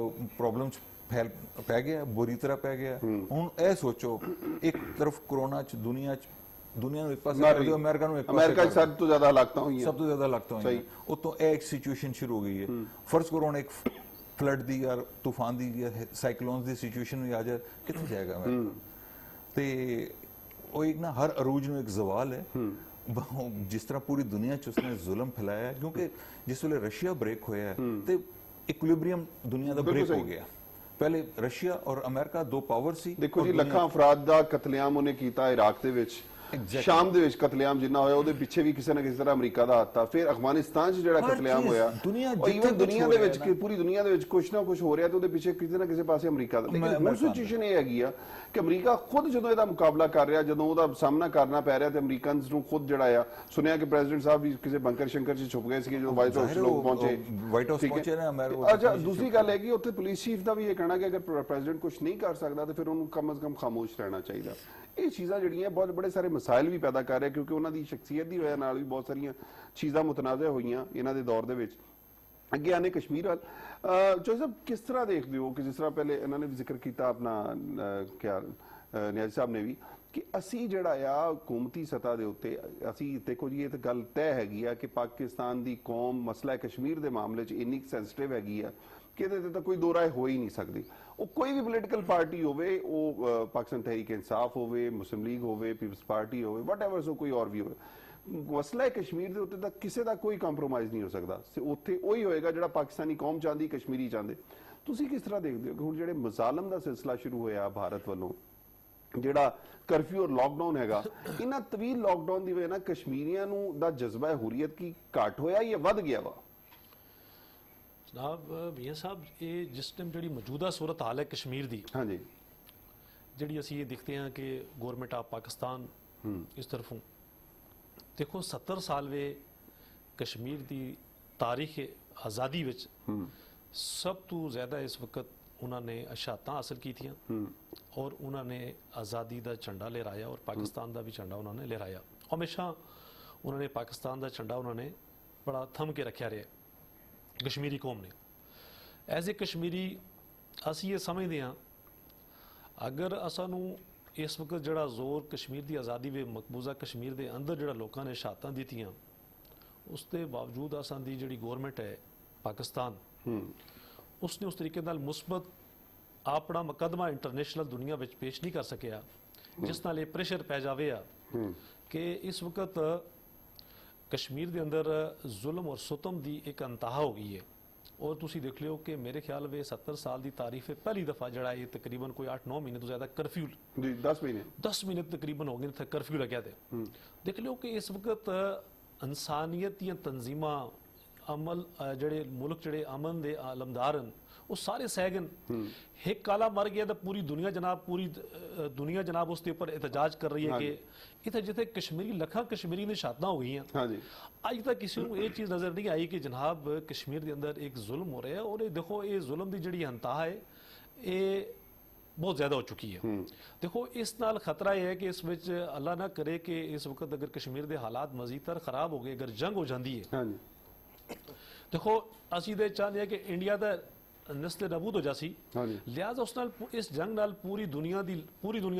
ਪ੍ਰੋਬਲਮ ਚ ਫੈਲ ਪੈ ਗਿਆ, ਬੁਰੀ ਤਰ੍ਹਾਂ ਪੈ ਗਿਆ। ਹੁਣ ਇਹ ਸੋਚੋ, ਇੱਕ ਤਰਫ ਕਰੋਨਾ ਚ ਦੁਨੀਆ ਨੂੰ ਇੱਕ ਪਾਸੇ ਕਰ ਦਿਓ, ਅਮਰੀਕਾ ਨੂੰ ਇੱਕ ਪਾਸੇ ਅਮਰੀਕਾ ਕਰ 'ਚ ਦਿਓ। ਸਭ ਤੋਂ ਜ਼ਿਆਦਾ ਹਲਾਕਤਾਂ ਹੋਈਆਂ। ਸਭ ਤੋਂ ਜ਼ਿਆਦਾ ਲੱਗਦਾ ਹੋਈਆਂ। ਉਤੋਂ ਇਹ ਇੱਕ ਸਿਚੁਏਸ਼ਨ ਸ਼ੁਰੂ ਹੋ ਗਈ ਹੈ। ਫਰਜ਼ ਕਰੋ ਹੁਣ ਇੱਕ ਫਲੱਡ ਦੀ ਜਾਂ ਤੂਫਾਨ ਦੀ ਜਾਂ ਸਾਈਕਲੋਨ ਦੀ ਸਿਚੁਏਸ਼ਨ ਵੀ ਆ ਜਾਏ, ਕਿੱਥੇ ਜਾਏਗਾ ਅਮਰੀਕਾ? ਤੇ ਉਹ ਇੱਕ ਨਾ ਹਰ ਅਰੂਜ ਨੂੰ ਇੱਕ ਜ਼ਵਾਲ ਹੈ। ਜਿਸ ਤਰ੍ਹਾਂ ਪੂਰੀ ਦੁਨੀਆ 'ਚ ਉਸਨੇ ਜ਼ੁਲਮ ਫੈਲਾਇਆ, ਕਿਉਂਕਿ ਜਿਸ ਵੇਲੇ ਰਸ਼ੀਆ ਬ੍ਰੇਕ ਹੋਇਆ ਤੇ ਇਕੁਇਲਿਬ੍ਰੀਅਮ ਦੁਨੀਆ ਦਾ ਬ੍ਰੇਕ ਹੋ ਗਿਆ। ਪਹਿਲੇ ਰਸ਼ੀਆ ਔਰ ਅਮਰੀਕਾ ਦੋ ਪਾਵਰ ਸੀ। ਦੇਖੋ ਜੀ, ਲੱਖਾਂ ਅਫਰਾਦ ਦਾ ਕਤਲੇਆਮ ਉਹਨੇ ਕੀਤਾ ਇਰਾਕ ਦੇ ਵਿੱਚ। ਸ਼ਾਮ ਦੇ ਵਿੱਚ ਕਤਲੇਆਮ ਜਿੰਨਾ ਹੋਇਆ, ਉਹਦੇ ਪਿੱਛੇ ਵੀ ਕਿਸੇ ਨਾ ਕਿਸੇ ਤਰ੍ਹਾਂ ਅਮਰੀਕਾ ਦਾ ਹੱਥ ਆ। ਫਿਰ ਅਫਗਾਨਿਸਤਾਨ 'ਚ ਜਿਹੜਾ ਕਤਲੇਆਮ ਹੋਇਆ, ਈਵਨ ਦੁਨੀਆ ਦੇ ਵਿੱਚ, ਪੂਰੀ ਦੁਨੀਆ ਦੇ ਵਿੱਚ ਕੁਛ ਨਾ ਕੁਛ ਹੋ ਰਿਹਾ ਤੇ ਉਹਦੇ ਪਿੱਛੇ ਕਿਸੇ ਨਾ ਕਿਸੇ ਪਾਸੇ ਅਮਰੀਕਾ ਦਾ। ਲੇਕਿਨ ਹੁਣ ਸਿਚੁਏਸ਼ਨ ਇਹ ਹੈਗੀ ਆ ਕਿ ਅਮਰੀਕਾ ਖੁਦ ਜਦੋਂ ਇਹਦਾ ਮੁਕਾਬਲਾ ਕਰ ਰਿਹਾ, ਜਦੋਂ ਉਹਦਾ ਸਾਹਮਣਾ ਕਰਨਾ ਪੈ ਰਿਹਾ, ਤੇ ਅਮਰੀਕਨਸ ਨੂੰ ਖੁਦ ਜਿਹੜਾ ਆ, ਸੁਣਿਆ ਕਿ ਪ੍ਰੈਜ਼ੀਡੈਂਟ ਸਾਹਿਬ ਵੀ ਕਿਸੇ ਬੰਕਰ ਸ਼ੰਕਰ 'ਚ ਛੁਪ ਗਏ ਸੀਗੇ ਜਦੋਂ ਵਾਈਟ ਹਾਊਸ ਲੋਕ ਪਹੁੰਚੇ। ਵਾਈਟ ਹਾਊਸ ਪਹੁੰਚੇ ਨੇ ਅਮਰੀਕਾ। ਅੱਛਾ, ਦੂਸਰੀ ਗੱਲ ਹੈ ਕਿ ਉੱਥੇ ਪੁਲਿਸ ਚੀਫ ਦਾ ਵੀ ਇਹ ਕਹਿਣਾ ਕਿ ਅਗਰ ਪ੍ਰੈਜ਼ੀਡੈਂਟ ਕੁਝ ਨਹੀਂ ਕਰ ਸਕਦਾ ਤੇ ਫਿਰ ਉਹਨੂੰ ਕਮ ਅਜ਼ ਕਮ ਖਾਮੋਸ਼ ਰਹਿਣਾ ਚਾਹੀਦਾ। ਇਹ ਚੀਜ਼ਾਂ ਜਿਹੜੀਆਂ ਬਹੁਤ ਬੜੇ ਸਾਰੇ ਮਸਾਇਲ ਵੀ ਪੈਦਾ ਕਰ ਰਿਹਾ, ਕਿਉਂਕਿ ਉਹਨਾਂ ਦੀ ਸ਼ਖਸੀਅਤ ਦੀ ਵਜ੍ਹਾ ਨਾਲ ਵੀ ਬਹੁਤ ਸਾਰੀਆਂ ਚੀਜ਼ਾਂ ਮੁਤਨਾਜ਼ਾ ਹੋਈਆਂ ਇਹਨਾਂ ਦੇ ਦੌਰ ਦੇ ਵਿੱਚ। ਅੱਗੇ ਆਨੇ ਕਸ਼ਮੀਰ ਵੱਲ, ਚੌਧਰੀ ਸਾਹਿਬ ਕਿਸ ਤਰ੍ਹਾਂ ਦੇਖਦੇ ਹੋ ਕਿ ਜਿਸ ਤਰ੍ਹਾਂ ਪਹਿਲੇ ਇਹਨਾਂ ਨੇ ਵੀ ਜ਼ਿਕਰ ਕੀਤਾ ਆਪਣਾ ਕਿਆ ਨਿਆਜ਼ੀ ਸਾਹਿਬ ਨੇ ਵੀ, ਕਿ ਅਸੀਂ ਜਿਹੜਾ ਆ ਹਕੂਮਤੀ ਸਤ੍ਹਾ ਦੇ ਉੱਤੇ ਅਸੀਂ ਦੇਖੋ ਜੀ, ਇਹ ਤਾਂ ਗੱਲ ਤੈਅ ਹੈਗੀ ਆ ਕਿ ਪਾਕਿਸਤਾਨ ਦੀ ਕੌਮ ਮਸਲਾ ਕਸ਼ਮੀਰ ਦੇ ਮਾਮਲੇ 'ਚ ਇੰਨੀ ਸੈਂਸਿਟਿਵ ਹੈਗੀ ਆ ਕਿ ਇਹਦੇ ਤੇ ਤਾਂ ਕੋਈ ਦੋ ਰਾਏ ਹੋ ਹੀ ਨਹੀਂ ਸਕਦੀ। ਉਹ ਕੋਈ ਵੀ ਪੋਲੀਟੀਕਲ ਪਾਰਟੀ ਹੋਵੇ, ਉਹ ਪਾਕਿਸਤਾਨ ਤਹਿਰੀਕ ਇਨਸਾਫ ਹੋਵੇ, ਮੁਸਲਿਮ ਲੀਗ ਹੋਵੇ, ਪੀਪਲਸ ਪਾਰਟੀ ਹੋਵੇ, ਵਟਐਵਰ, ਸੋ ਕੋਈ ਹੋਰ ਵੀ ਹੋਵੇ, ਮਸਲਾ ਕਸ਼ਮੀਰ ਦੇ ਉੱਤੇ ਤਾਂ ਕਿਸੇ ਦਾ ਕੋਈ ਕੰਪਰੋਮਾਈਜ਼ ਨਹੀਂ ਹੋ ਸਕਦਾ। ਉੱਥੇ ਉਹੀ ਹੋਏਗਾ ਜਿਹੜਾ ਪਾਕਿਸਤਾਨੀ ਕੌਮ ਚਾਹੁੰਦੀ, ਕਸ਼ਮੀਰੀ ਚਾਹੁੰਦੇ। ਤੁਸੀਂ ਕਿਸ ਤਰ੍ਹਾਂ ਦੇਖਦੇ ਹੋ ਕਿ ਹੁਣ ਜਿਹੜੇ ਮਜ਼ਾਲਮ ਦਾ ਸਿਲਸਿਲਾ ਸ਼ੁਰੂ ਹੋਇਆ ਭਾਰਤ ਵੱਲੋਂ, ਜਿਹੜਾ ਕਰਫਿਊ ਔਰ ਲਾਕਡਾਊਨ ਹੈਗਾ, ਇਹਨਾਂ ਤਵੀਲ ਲਾਕਡਾਊਨ ਦੀ ਵਜ੍ਹਾ ਨਾਲ ਕਸ਼ਮੀਰੀਆਂ ਨੂੰ ਦਾ ਜਜ਼ਬਾ ਹੁਰੀਅਤ ਕੀ ਘੱਟ ਹੋਇਆ ਜਾਂ ਵੱਧ ਗਿਆ ਵਾ? ਜਨਾਬ ਮੀਆਂ ਸਾਹਿਬ, ਇਹ ਜਿਸ ਟਾਈਮ ਜਿਹੜੀ ਮੌਜੂਦਾ ਸੂਰਤ ਹਾਲ ਹੈ ਕਸ਼ਮੀਰ ਦੀ, ਹਾਂਜੀ, ਜਿਹੜੀ ਅਸੀਂ ਇਹ ਦੇਖਦੇ ਹਾਂ ਕਿ ਗਵਰਨਮੈਂਟ ਆਫ ਪਾਕਿਸਤਾਨ ਇਸ ਤਰਫੋਂ ਦੇਖੋ 70 ਸਾਲ ਵੇ ਕਸ਼ਮੀਰ ਦੀ ਤਾਰੀਖ ਆਜ਼ਾਦੀ ਵਿੱਚ ਸਭ ਤੋਂ ਜ਼ਿਆਦਾ ਇਸ ਵਕਤ ਉਹਨਾਂ ਨੇ ਅਸ਼ਾਤਾਂ ਹਾਸਲ ਕੀਤੀਆਂ ਔਰ ਉਹਨਾਂ ਨੇ ਆਜ਼ਾਦੀ ਦਾ ਝੰਡਾ ਲਹਿਰਾਇਆ ਔਰ ਪਾਕਿਸਤਾਨ ਦਾ ਵੀ ਝੰਡਾ ਉਹਨਾਂ ਨੇ ਲਹਿਰਾਇਆ। ਹਮੇਸ਼ਾ ਉਹਨਾਂ ਨੇ ਪਾਕਿਸਤਾਨ ਦਾ ਝੰਡਾ ਉਹਨਾਂ ਨੇ ਬੜਾ ਥੰਮ ਕੇ ਰੱਖਿਆ ਰਿਹਾ ਕਸ਼ਮੀਰੀ ਕੌਮ ਨੇ। ਐਜ਼ ਏ ਕਸ਼ਮੀਰੀ ਅਸੀਂ ਇਹ ਸਮਝਦੇ ਹਾਂ, ਅਗਰ ਸਾਨੂੰ ਇਸ ਵਕਤ ਜਿਹੜਾ ਜ਼ੋਰ ਕਸ਼ਮੀਰ ਦੀ ਆਜ਼ਾਦੀ ਵੇ ਮਕਬੂਜ਼ਾ ਕਸ਼ਮੀਰ ਦੇ ਅੰਦਰ ਜਿਹੜਾ ਲੋਕਾਂ ਨੇ ਸ਼ਹਾਦਤਾਂ ਦਿੱਤੀਆਂ, ਉਸ ਦੇ ਬਾਵਜੂਦ ਅਸਾਂ ਦੀ ਜਿਹੜੀ ਗਵਰਨਮੈਂਟ ਹੈ ਪਾਕਿਸਤਾਨ, ਉਸਨੇ ਉਸ ਤਰੀਕੇ ਨਾਲ ਮੁਸਬਤ ਆਪਣਾ ਮੁਕੱਦਮਾ ਇੰਟਰਨੈਸ਼ਨਲ ਦੁਨੀਆ ਵਿੱਚ ਪੇਸ਼ ਨਹੀਂ ਕਰ ਸਕਿਆ, ਜਿਸ ਨਾਲ ਇਹ ਪ੍ਰੈਸ਼ਰ ਪੈ ਜਾਵੇ ਆ ਕਿ ਇਸ ਵਕਤ ਕਸ਼ਮੀਰ ਦੇ ਅੰਦਰ ਜ਼ੁਲਮ ਔਰ ਸੁਤਮ ਦੀ ਇੱਕ ਅੰਤਹਾ ਹੋ ਗਈ ਹੈ। ਔਰ ਤੁਸੀਂ ਦੇਖ ਲਿਓ ਕਿ ਮੇਰੇ ਖਿਆਲ ਵੇ 70 ਸਾਲ ਦੀ ਤਾਰੀਫ ਹੈ, ਪਹਿਲੀ ਦਫਾ ਜਿਹੜਾ ਇਹ ਤਕਰੀਬਨ ਕੋਈ 8-9 ਮਹੀਨੇ ਤੋਂ ਜ਼ਿਆਦਾ ਕਰਫਿਊ ਜੀ 10 ਮਹੀਨੇ ਤਕਰੀਬਨ ਹੋ ਗਏ ਇੱਥੇ ਕਰਫਿਊ ਲੱਗਿਆ ਤੇ ਦੇਖ ਲਿਓ ਕਿ ਇਸ ਵਕਤ ਇਨਸਾਨੀਅਤ ਦੀਆਂ ਤਨਜ਼ੀਮਾਂ ਅਮਲ ਜਿਹੜੇ ਮੁਲਕ ਜਿਹੜੇ ਅਮਨ ਦੇ ਆਲਮਦਾਰ ਹਨ ਉਹ ਸਾਰੇ ਸਹਿ ਗਏ। ਇੱਕ ਕਾਲਾ ਮਰ ਗਿਆ ਤਾਂ ਪੂਰੀ ਦੁਨੀਆ ਜਨਾਬ ਉਸ ਦੇ ਉੱਪਰ ਇਤਜਾਜ ਕਰ ਰਹੀ ਹੈ ਕਿ ਇੱਥੇ ਜਿੱਥੇ ਕਸ਼ਮੀਰੀ ਲੱਖਾਂ ਕਸ਼ਮੀਰੀ ਨੇ ਸ਼ਹਾਦਤਾਂ ਹੋ ਗਈਆਂ, ਅੱਜ ਤੱਕ ਕਿਸੇ ਨੂੰ ਇਹ ਚੀਜ਼ ਨਜ਼ਰ ਨਹੀਂ ਆਈ ਕਿ ਜਨਾਬ ਕਸ਼ਮੀਰ ਦੇ ਅੰਦਰ ਇੱਕ ਜ਼ੁਲਮ ਹੋ ਰਿਹਾ ਔਰ ਇਹ ਦੇਖੋ ਇਹ ਜ਼ੁਲਮ ਦੀ ਜਿਹੜੀ ਅੰਤਹਾ ਹੈ ਇਹ ਬਹੁਤ ਜ਼ਿਆਦਾ ਹੋ ਚੁੱਕੀ ਹੈ। ਦੇਖੋ ਇਸ ਨਾਲ ਖਤਰਾ ਇਹ ਹੈ ਕਿ ਇਸ ਵਿੱਚ ਅੱਲਾ ਨਾ ਕਰੇ ਕਿ ਇਸ ਵਕਤ ਅਗਰ ਕਸ਼ਮੀਰ ਦੇ ਹਾਲਾਤ ਮਜ਼ੀਦ ਤਰ ਖਰਾਬ ਹੋ ਗਏ, ਅਗਰ ਜੰਗ ਹੋ ਜਾਂਦੀ ਹੈ, ਦੇਖੋ ਅਸੀਂ ਤੇ ਚਾਹੁੰਦੇ ਹਾਂ ਕਿ ਇੰਡੀਆ ਦਾ ਨਸਲ ਨਬੂਦ ਹੋ ਜਾਸੀ, ਲਿਹਾਜ਼ਾ ਉਸ ਨਾਲ ਇਸ ਜੰਗ ਨਾਲ ਪੂਰੀ ਦੁਨੀਆ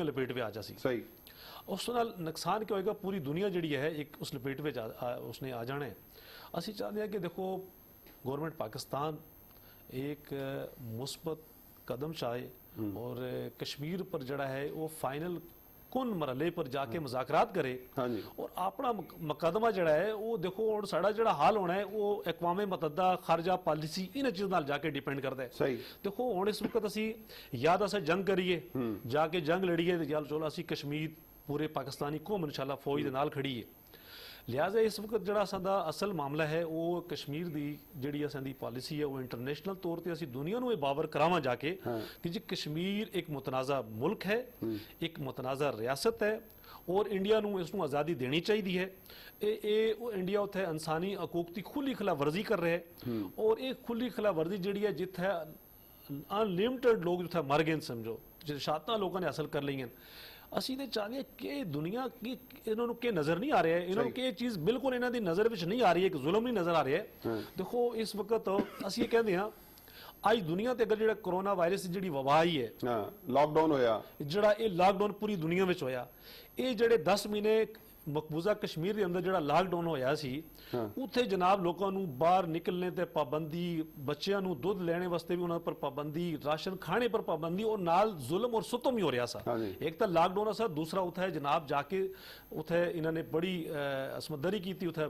ਲਪੇਟ ਵਿੱਚ ਆ ਜਾਸੀ। ਸਹੀ, ਉਸ ਨਾਲ ਨੁਕਸਾਨ ਕੀ ਹੋਏਗਾ, ਪੂਰੀ ਦੁਨੀਆ ਜਿਹੜੀ ਹੈ ਇੱਕ ਉਸ ਲਪੇਟ ਵਿੱਚ ਉਸਨੇ ਆ ਜਾਣਾ ਹੈ। ਅਸੀਂ ਚਾਹੁੰਦੇ ਹਾਂ ਕਿ ਦੇਖੋ गवर्नमेंट पाकिस्तान एक मुस्बत कदम चाहे और कश्मीर पर जड़ा है वो फाइनल कुन मरहले पर जाके मुज़ाकरात करे और अपना मुकदमा जड़ा है वो देखो और साड़ा जड़ा हाल होना है वो अक़वाम मुत्तहिदा खारजा पॉलिसी इन चीज़ों नाल जाके डिपेंड करता है। सही देखो हुण इस वक्त असी याद अस जंग करिए जाके जंग लड़िए चलो असी कश्मीर पूरे पाकिस्तानी कौम इंशाअल्लाह फौज दे नाल खड़ी है। लिहाजा इस वक्त जड़ा साडा असल मामला है वो कश्मीर दी जिहड़ी असां पॉलिसी है वो इंटरनेशनल तौर पर असी दुनिया नूं बावर करावां जाके कि जी कश्मीर एक मुतनाज़ा मुल्क है, एक मुतनाज़ा रियासत है और इंडिया नूं इसनूं आज़ादी देनी चाहिए है। इंडिया उत्थे इंसानी हकूक की खुली खिलाफवर्जी कर रहा है और ये खुली खिलाफवर्जी जिहड़ी है जिथे अनलिमिटेड लोग जिथे मर गए समझो ਸ਼ਹਾਦਤਾਂ ਲੋਕਾਂ ਨੇ ਹਾਸਲ ਕਰ ਲਈਆਂ। ਅਸੀਂ ਤੇ ਚਾਹੁੰਦੇ ਹਾਂ ਕਿ ਦੁਨੀਆ ਕੀ ਇਹਨਾਂ ਨੂੰ ਕੀ ਨਜ਼ਰ ਨਹੀਂ ਆ ਰਿਹਾ ਹੈ, ਇਹਨਾਂ ਨੂੰ ਕੀ ਚੀਜ਼ ਬਿਲਕੁਲ ਇਹਨਾਂ ਦੀ ਨਜ਼ਰ ਵਿੱਚ ਨਹੀਂ ਆ ਰਹੀ ਹੈ, ਇੱਕ ਜ਼ੁਲਮ ਨਹੀਂ ਨਜ਼ਰ ਆ ਰਿਹਾ ਹੈ। ਦੇਖੋ ਇਸ ਵਕਤ ਅਸੀਂ ਇਹ ਕਹਿੰਦੇ ਹਾਂ ਅੱਜ ਦੁਨੀਆ ਤੇ ਅਗਰ ਜਿਹੜਾ ਕਰੋਨਾ ਵਾਇਰਸ ਦੀ ਜਿਹੜੀ ਵਬਾ ਆਈ ਹੈ, ਲਾਕਡਾਊਨ ਹੋਇਆ, ਜਿਹੜਾ ਇਹ ਲਾਕਡਾਊਨ ਪੂਰੀ ਦੁਨੀਆ ਵਿੱਚ ਹੋਇਆ, ਇਹ ਜਿਹੜੇ 10 ਮਹੀਨੇ ਮਕਬੂਜ਼ਾ ਕਸ਼ਮੀਰ ਦੇ ਅੰਦਰ ਜਿਹੜਾ ਲਾਕਡਾਊਨ ਹੋਇਆ ਸੀ, ਉੱਥੇ ਜਨਾਬ ਲੋਕਾਂ ਨੂੰ ਬਾਹਰ ਨਿਕਲਣੇ ਤੇ ਪਾਬੰਦੀ, ਬੱਚਿਆਂ ਨੂੰ ਦੁੱਧ ਲੈਣੇ ਵਾਸਤੇ ਵੀ ਉਹਨਾਂ ਪਰ ਪਾਬੰਦੀ, ਰਾਸ਼ਨ ਖਾਣੇ ਪਰ ਪਾਬੰਦੀ, ਔਰ ਨਾਲ ਜ਼ੁਲਮ ਔਰ ਸੁਤਮ ਵੀ ਹੋ ਰਿਹਾ ਸੀ। ਇੱਕ ਤਾਂ ਲਾਕਡਾਊਨ ਸੀ, ਦੂਸਰਾ ਉੱਥੇ ਜਨਾਬ ਜਾ ਕੇ ਉੱਥੇ ਇਹਨਾਂ ਨੇ ਬੜੀ ਅਸਮਦਰੀ ਕੀਤੀ, ਉੱਥੇ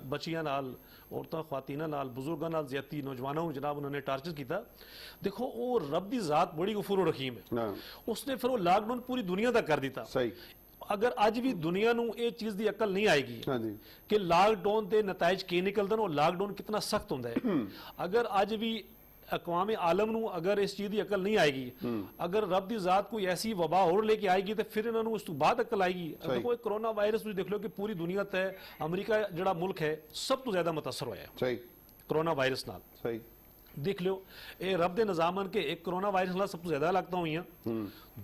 ਬੱਚਿਆਂ ਨਾਲ, ਔਰਤਾਂ ਖਵਾਤੀਨਾਂ ਨਾਲ, ਬਜ਼ੁਰਗਾਂ ਨਾਲ ਜ਼ਿਆਦਤੀ, ਨੌਜਵਾਨਾਂ ਨੂੰ ਜਨਾਬ ਉਹਨਾਂ ਨੇ ਟਾਰਚਰ ਕੀਤਾ। ਦੇਖੋ ਉਹ ਰੱਬ ਦੀ ਜ਼ਾਤ ਬੜੀ ਗਫੂਰ ਰਹੀਮ ਹੈ, ਉਸਨੇ ਫਿਰ ਉਹ ਲਾਕਡਾਊਨ ਪੂਰੀ ਦੁਨੀਆ ਦਾ ਕਰ ਦਿੱਤਾ। ਸਹੀ। ਅਗਰ ਅੱਜ ਵੀ ਦੁਨੀਆ ਨੂੰ ਇਹ ਚੀਜ਼ ਦੀ ਅਕਲ ਨਹੀਂ ਆਏਗੀ ਕਿ ਲਾਕਡਾਊਨ ਦੇ ਨਤੀਜੇ ਕੀ ਨਿਕਲਦੇ ਨੇ, ਉਹ ਲਾਕਡਾਊਨ ਕਿੰਨਾ ਸਖਤ ਹੁੰਦਾ ਹੈ, ਅਗਰ ਅੱਜ ਵੀ अक़वाम आलम ਨੂੰ ਅਗਰ ਇਸ ਚੀਜ਼ ਦੀ ਅਕਲ ਨਹੀਂ ਆਏਗੀ, ਅਗਰ ਰੱਬ ਦੀ ਜ਼ਾਤ ਕੋਈ ਐਸੀ ਵਬਾ ਹੋਰ ਲੈ ਕੇ ਆਏਗੀ ਤੇ ਫਿਰ ਇਹਨਾਂ ਨੂੰ ਉਸ ਤੋਂ ਬਾਅਦ ਅਕਲ ਆਏਗੀ। ਦੇਖੋ ਇਹ ਕੋਰੋਨਾ ਵਾਇਰਸ ਤੁਸੀਂ ਦੇਖ ਲਓ ਕਿ ਪੂਰੀ ਦੁਨੀਆ ਤੇ ਅਮਰੀਕਾ ਜਿਹੜਾ ਮੁਲਕ ਹੈ ਸਭ ਤੋਂ ਜ਼ਿਆਦਾ ਮੁਤਾਸਰ ਹੋਇਆ ਹੈ ਸਹੀ ਕੋਰੋਨਾ ਵਾਇਰਸ ਨਾਲ। ਸਹੀ देख लो ये रब दे निजामन के एक कोरोना वायरस नाल सब तो ज्यादा लागतां होईयां,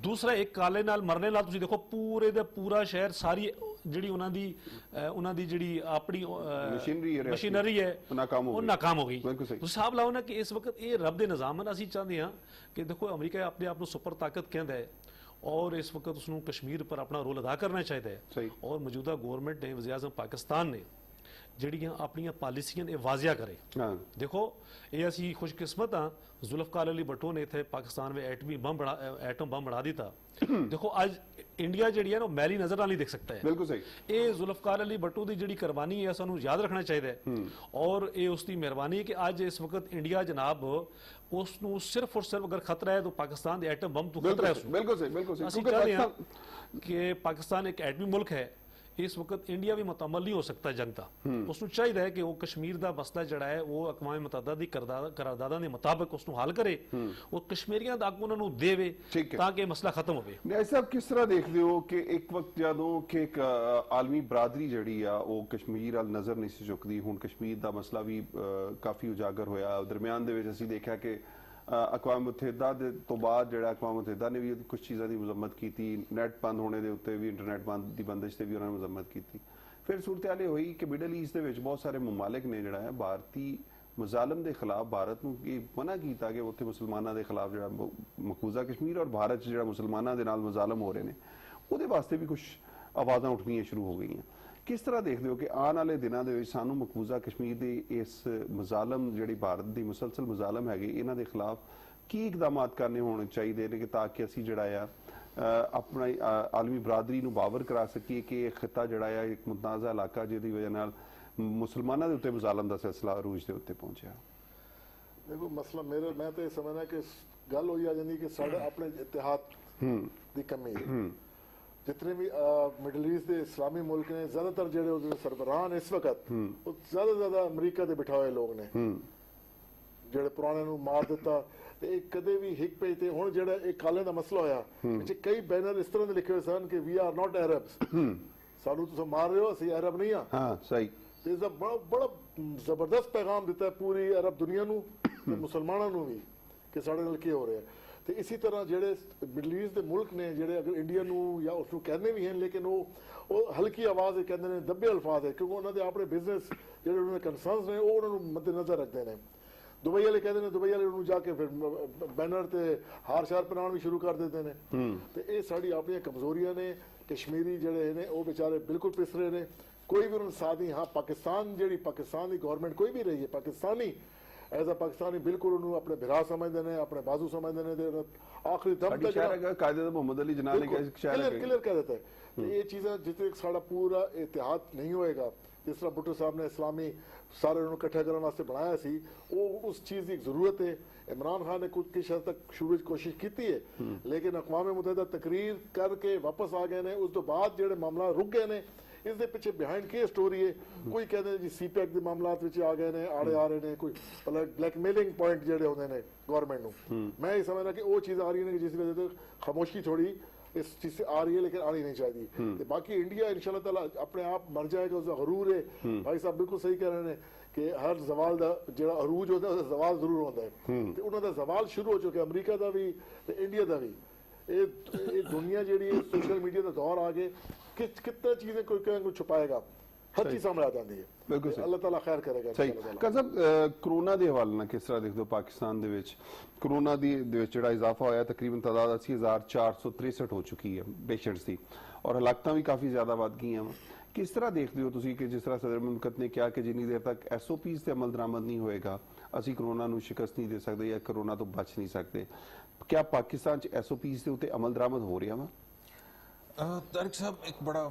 दूसरा एक काले नाल मरने नाल तुसीं देखो पूरे दा पूरा शहर सारी ਜਿਹੜੀ ਉਹਨਾਂ ਦੀ ਜਿਹੜੀ ਆਪਣੀ ਮਸ਼ੀਨਰੀ ਹੈ ਉਹ ਨਾਕਾਮ ਹੋ ਗਈ। ਤੁਸੀਂ ਹਿਸਾਬ ਲਾਓ ਨਾ ਕਿ ਇਸ ਵਕਤ ਇਹ ਰੱਬ ਦੇ ਨਿਜ਼ਾਮਨ ਅਸੀਂ ਚਾਹੁੰਦੇ ਹਾਂ ਕਿ ਦੇਖੋ ਅਮਰੀਕਾ ਆਪਣੇ ਆਪ ਨੂੰ ਸੁਪਰ ਤਾਕਤ ਕਹਿੰਦਾ ਹੈ और इस वक्त उसनों कश्मीर पर अपना रोल अदा करना चाहिए है और मौजूदा गवर्नमेंट ने वज़ीर आज़म पाकिस्तान ने ਜਿਹੜੀਆਂ ਆਪਣੀਆਂ ਪਾਲਿਸੀਆਂ ਇਹ ਵਾਜ਼ਿਆ ਕਰੇ। ਦੇਖੋ ਇਹ ਅਸੀਂ ਖੁਸ਼ਕਿਸਮਤ ਹਾਂ ਜ਼ੁਲਫਕਾਰ ਅਲੀ ਭੱਟੋ ਨੇ ਇੱਥੇ ਪਾਕਿਸਤਾਨ ਵਿੱਚ ਐਟਮ ਬੰਬ ਬਣਾ ਦਿੱਤਾ। ਦੇਖੋ ਅੱਜ ਇੰਡੀਆ ਜਿਹੜੀ ਹੈ ਨਾ ਮੈਲੀ ਨਜ਼ਰ ਨਾਲ ਨਹੀਂ ਦੇਖ ਸਕਦਾ ਹੈ। ਬਿਲਕੁਲ ਸਹੀ। ਇਹ ਜ਼ੁਲਫਕਾਰ ਅਲੀ ਭੱਟੋ ਦੀ ਜਿਹੜੀ ਕੁਰਬਾਨੀ ਹੈ ਸਾਨੂੰ ਯਾਦ ਰੱਖਣਾ ਚਾਹੀਦਾ ਹੈ ਔਰ ਇਹ ਉਸ ਦੀ ਮਿਹਰਬਾਨੀ ਹੈ ਕਿ ਅੱਜ ਇਸ ਵਕਤ ਇੰਡੀਆ ਜਨਾਬ ਉਸ ਨੂੰ ਸਿਰਫ ਔਰ ਸਿਰਫ ਅਗਰ ਖਤਰਾ ਹੈ ਤਾਂ ਪਾਕਿਸਤਾਨ ਦੇ ਐਟਮ ਬੰਬ ਤੋਂ ਖਤਰਾ ਹੈ। ਬਿਲਕੁਲ ਸਹੀ, ਬਿਲकुल ਸਹੀ। ਅਸੀਂ ਚਾਹते हैं ਕਿ ਪਾਕਿस्तान एक एटमी मुल्क है, इस वक्त इंडिया भी मुतमल नहीं हो सकता जंग का। उसनू चाहिए है कि वो कश्मीर का मसला जड़ा है वो अक़वाम मुत्तहिदा दी करारदादा के मुताबिक उसनू हल करे, वो कश्मीरियों तक उन्होंने देवे ताकि मसला खत्म हो। ऐसा किस तरह देखते हो कि एक वक्त जदों कि एक आलमी बरादरी जड़ी आ वो कश्मीर वाल नज़र नहीं सी चुकदी, हुण कश्मीर का मसला भी काफ़ी उजागर होया। दरम्यान दे विच असीं देखिया कि अक़वाम मुत्तहिदा तो बाद जिहड़ा अक़वाम मुत्तहिदा ने भी कुछ चीज़ों की मजम्मत की, नैट बंद होने के उत्ते भी इंटरनेट बंद की बंदिश से भी उन्होंने मजम्मत की। फिर सूरत हाल हुई कि मिडल ईस्ट के बहुत सारे ममालिक ने जिहड़ा है भारती मुजालम के खिलाफ भारत को मना किया कि उत्थे मुसलमानों के खिलाफ जो मकबूजा कश्मीर और भारत जो मुसलमानों के नाल मुजालम हो रहे हैं वो वास्ते भी कुछ आवाज़ां उठनियां शुरू हो गई हैं। किस तरह देखते हो कि आने वाले दिनों के सानू मकबूजा कश्मीर की इस मुजालम जी भारत की मुसलसल मुजालम है इन्हों के खिलाफ की इकदाम करने होने चाहिए कि ताकि असी जड़ा अपना आलमी बरादरी को बावर करा सकीए कि खिता जड़ा एक मुतनाज़ा इलाका जिसकी वजह नाल मुसलमानों के उत्ते मुजालम का सिलसिला अरूज के उत्ते पहुंचा। देखो मसला मेरा मैं तो समझना कि गल होई आ जाती कि साडा अपने इतिहाद की कमी है। जितने भी मिडल ईस्ट के इस्लामी मुल्क ने ज्यादातर जो सरबराह इस वक्त ज्यादा अमरीका के बिठा हुए लोग ने ਜਿਹੜੇ ਪੁਰਾਣੇ ਨੂੰ ਮਾਰ ਦਿੱਤਾ ਤੇ ਇਹ ਕਦੇ ਵੀ ਹਿੱਕ ਪਈ ਤੇ ਹੁਣ ਜਿਹੜਾ ਇਹ ਕਾਲੇ ਦਾ ਮਸਲਾ ਹੋਇਆ ਵਿੱਚ ਕਈ ਬੈਨਰ ਇਸ ਤਰ੍ਹਾਂ ਦੇ ਲਿਖੇ ਹੋਏ ਸਨ ਕਿ ਵੀ ਆਰ ਨਾਟ ਅਰਬਸ, ਸਾਨੂੰ ਤੁਸੀਂ ਮਾਰ ਰਹੇ ਹੋ, ਅਸੀਂ ਅਰਬ ਨਹੀਂ ਹਾਂ। ਸਹੀ। ਤੇ ਇਸ ਦਾ ਬੜਾ ਜ਼ਬਰਦਸਤ ਪੈਗਾਮ ਦਿੱਤਾ ਪੂਰੀ ਅਰਬ ਦੁਨੀਆ ਨੂੰ ਤੇ ਮੁਸਲਮਾਨਾਂ ਨੂੰ ਵੀ ਕਿ ਸਾਡੇ ਨਾਲ ਕੀ ਹੋ ਰਿਹਾ। ਤੇ ਇਸੇ ਤਰ੍ਹਾਂ ਜਿਹੜੇ ਮਿਡਲ ਈਸਟ ਦੇ ਮੁਲਕ ਨੇ ਜਿਹੜੇ ਅਗਰ ਇੰਡੀਆ ਨੂੰ ਜਾਂ ਉਸ ਨੂੰ ਕਹਿੰਦੇ ਵੀ ਹਨ ਲੇਕਿਨ ਉਹ ਹਲਕੀ ਆਵਾਜ਼ ਕਹਿੰਦੇ ਨੇ, ਦੱਬੇ ਅਲਫਾਜ਼ ਹੈ ਕਿਉਂਕਿ ਉਹਨਾਂ ਦੇ ਆਪਣੇ ਬਿਜ਼ਨਸ ਜਿਹੜੇ ਉਹਨਾਂ ਦੇ ਕੰਸਰਨਸ ਨੇ ਉਹ ਉਹਨਾਂ ਨੂੰ ਮੱਦੇਨਜ਼ਰ ਰੱਖਦੇ ਨੇ। दुबई वाले कहते हैं दुबई वाले जाके फिर बैनर ते हार शार पहनाने भी शुरू कर देते हैं। तो ये साड़ी अपनी कमजोरियां ने। कश्मीरी जड़े ने वो बेचारे बिल्कुल पिस रहे ने, कोई भी उन्होंने साथ नहीं। हाँ पाकिस्तान जी पाकिस्तान की गवर्नमेंट कोई भी रही है पाकिस्तानी एज अ पाकिस्तानी बिल्कुल उन्होंने अपने बिरा समझते हैं, अपने बाजू समझते हैं, आखिरी दम तक मोहम्मद अली जिन्ना ने क्लियर कह देता है। ये चीज़ें जितने साड़ा पूरा इतिहाद नहीं होएगा, जिस तरह भुट्टो साहब ने इस्लामी सारे उन्होंने इकट्ठा करने वास्ते बनाया सी, वो उस चीज़ की जरूरत है। इमरान खान ने कुछ किस हद तक शुरू कोशिश की है लेकिन अक़वाम मुत्तहिदा तकरीर करके वापस आ गए ने। उस तो बाद जो मामला रुक गए ने इस दे पिछे बिहाइंड की स्टोरी है। कोई कहते हैं जी CPEC के मामलात आ गए ने, आड़े आ रहे हैं, कोई ब्लैकमेलिंग पॉइंट जोड़े होंगे ने गवर्नमेंट को। मैं ये समझना कि वो चीज़ आ रही है जिस वजह से खामोशी थोड़ी इस चीज से आ रही है लेकिन आनी नहीं चाहिए। तो बाकी इंडिया इंशाल्लाह ताला अपने आप मर जाएगा, उसका गरूर है। भाई साहब बिल्कुल सही कह रहे हैं कि हर जवाल का जो अरूज होता है उसका जवाल जरूर होता है। तो उन्होंने जवाल शुरू हो चुके अमरीका का भी तो इंडिया का भी। ये दुनिया जी सोशल मीडिया का दौर आ गए कि कितना चीजें कोई छुपाएगा, हर चीज सामने आ जाती है। बिल्कुल अल्लाह ताला खैर करेगा। ਸਹੀ ਕਜ਼ਬ ਕਰੋਨਾ ਦੇ ਹਵਾਲੇ ਨਾਲ ਕਿਸ ਤਰ੍ਹਾਂ ਦੇਖਦੇ ਹੋ ਪਾਕਿਸਤਾਨ ਦੇ ਵਿੱਚ ਕਰੋਨਾ ਦੇ ਵਿੱਚ ਜਿਹੜਾ ਇਜ਼ਾਫਾ ਹੋਇਆ ਤਕਰੀਬਨ ਤਾਦਾਦ 80463 ਹੋ ਚੁੱਕੀ ਹੈ ਪੇਸ਼ੈਂਟਸ ਦੀ ਔਰ ਹਲਾਕਤਾਂ ਵੀ ਕਾਫੀ ਜ਼ਿਆਦਾ ਵੱਧ ਗਈਆਂ ਵਾ ਕਿਸ ਤਰ੍ਹਾਂ ਦੇਖਦੇ ਹੋ ਤੁਸੀਂ ਕਿ ਜਿਸ ਤਰ੍ਹਾਂ ਸਦਰ ਮੁਮਲਕਤ ਨੇ ਕਿਹਾ ਕਿ ਜਿੰਨੀ ਦੇਰ ਤੱਕ ਐਸਓਪੀਜ਼ ਤੇ ਅਮਲ ਦਰਾਮਦ ਨਹੀਂ ਹੋਏਗਾ ਅਸੀਂ ਕਰੋਨਾ ਨੂੰ ਸ਼ਿਕਸਤ ਨਹੀਂ ਦੇ ਸਕਦੇ ਜਾਂ ਕਰੋਨਾ ਤੋਂ ਬਚ ਨਹੀਂ ਸਕਦੇ क्या पाकिस्तान च एसओपीज़ ਦੇ ਉੱਤੇ ਅਮਲ ਦਰਾਮਦ ਹੋ ਰਿਹਾ ਵਾ तारिक साहब एक बड़ा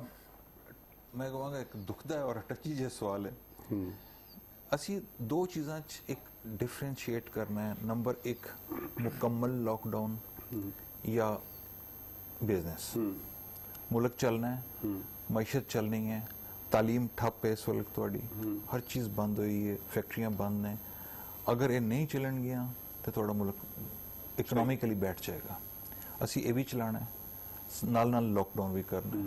मैं कहूँगा एक दुखदा और टची जिहा सवाल है ਅਸੀਂ ਦੋ ਚੀਜ਼ਾਂ 'ਚ ਇੱਕ ਡਿਫਰੈਂਸ਼ੀਏਟ ਕਰਨਾ ਹੈ ਨੰਬਰ 1 ਮੁਕੰਮਲ ਲॉकडाउन ਜਾਂ ਬਿਜ਼ਨਸ ਮੁਲਕ ਚੱਲਣਾ ਹੈ ਮਈਸ਼ਤ ਚੱਲਣੀ ਹੈ ਤਾਲੀਮ ਠੱਪ ਹੈ ਇਸ ਵਕਤ ਤੁਹਾਡੀ ਹਰ ਚੀਜ਼ ਬੰਦ ਹੋਈ ਹੈ ਫੈਕਟਰੀਆਂ ਬੰਦ ਨੇ ਅਗਰ ਇਹ ਨਹੀਂ ਚੱਲਣਗੀਆਂ ਤਾਂ ਤੁਹਾਡਾ ਮੁਲਕ ਇਕਨੋਮਿਕਲੀ ਬੈਠ ਜਾਏਗਾ ਅਸੀਂ ਇਹ ਵੀ ਚਲਾਣਾ ਹੈ ਨਾਲ ਨਾਲ ਲੋਕਡਾਊਨ ਵੀ ਕਰਨਾ ਹੈ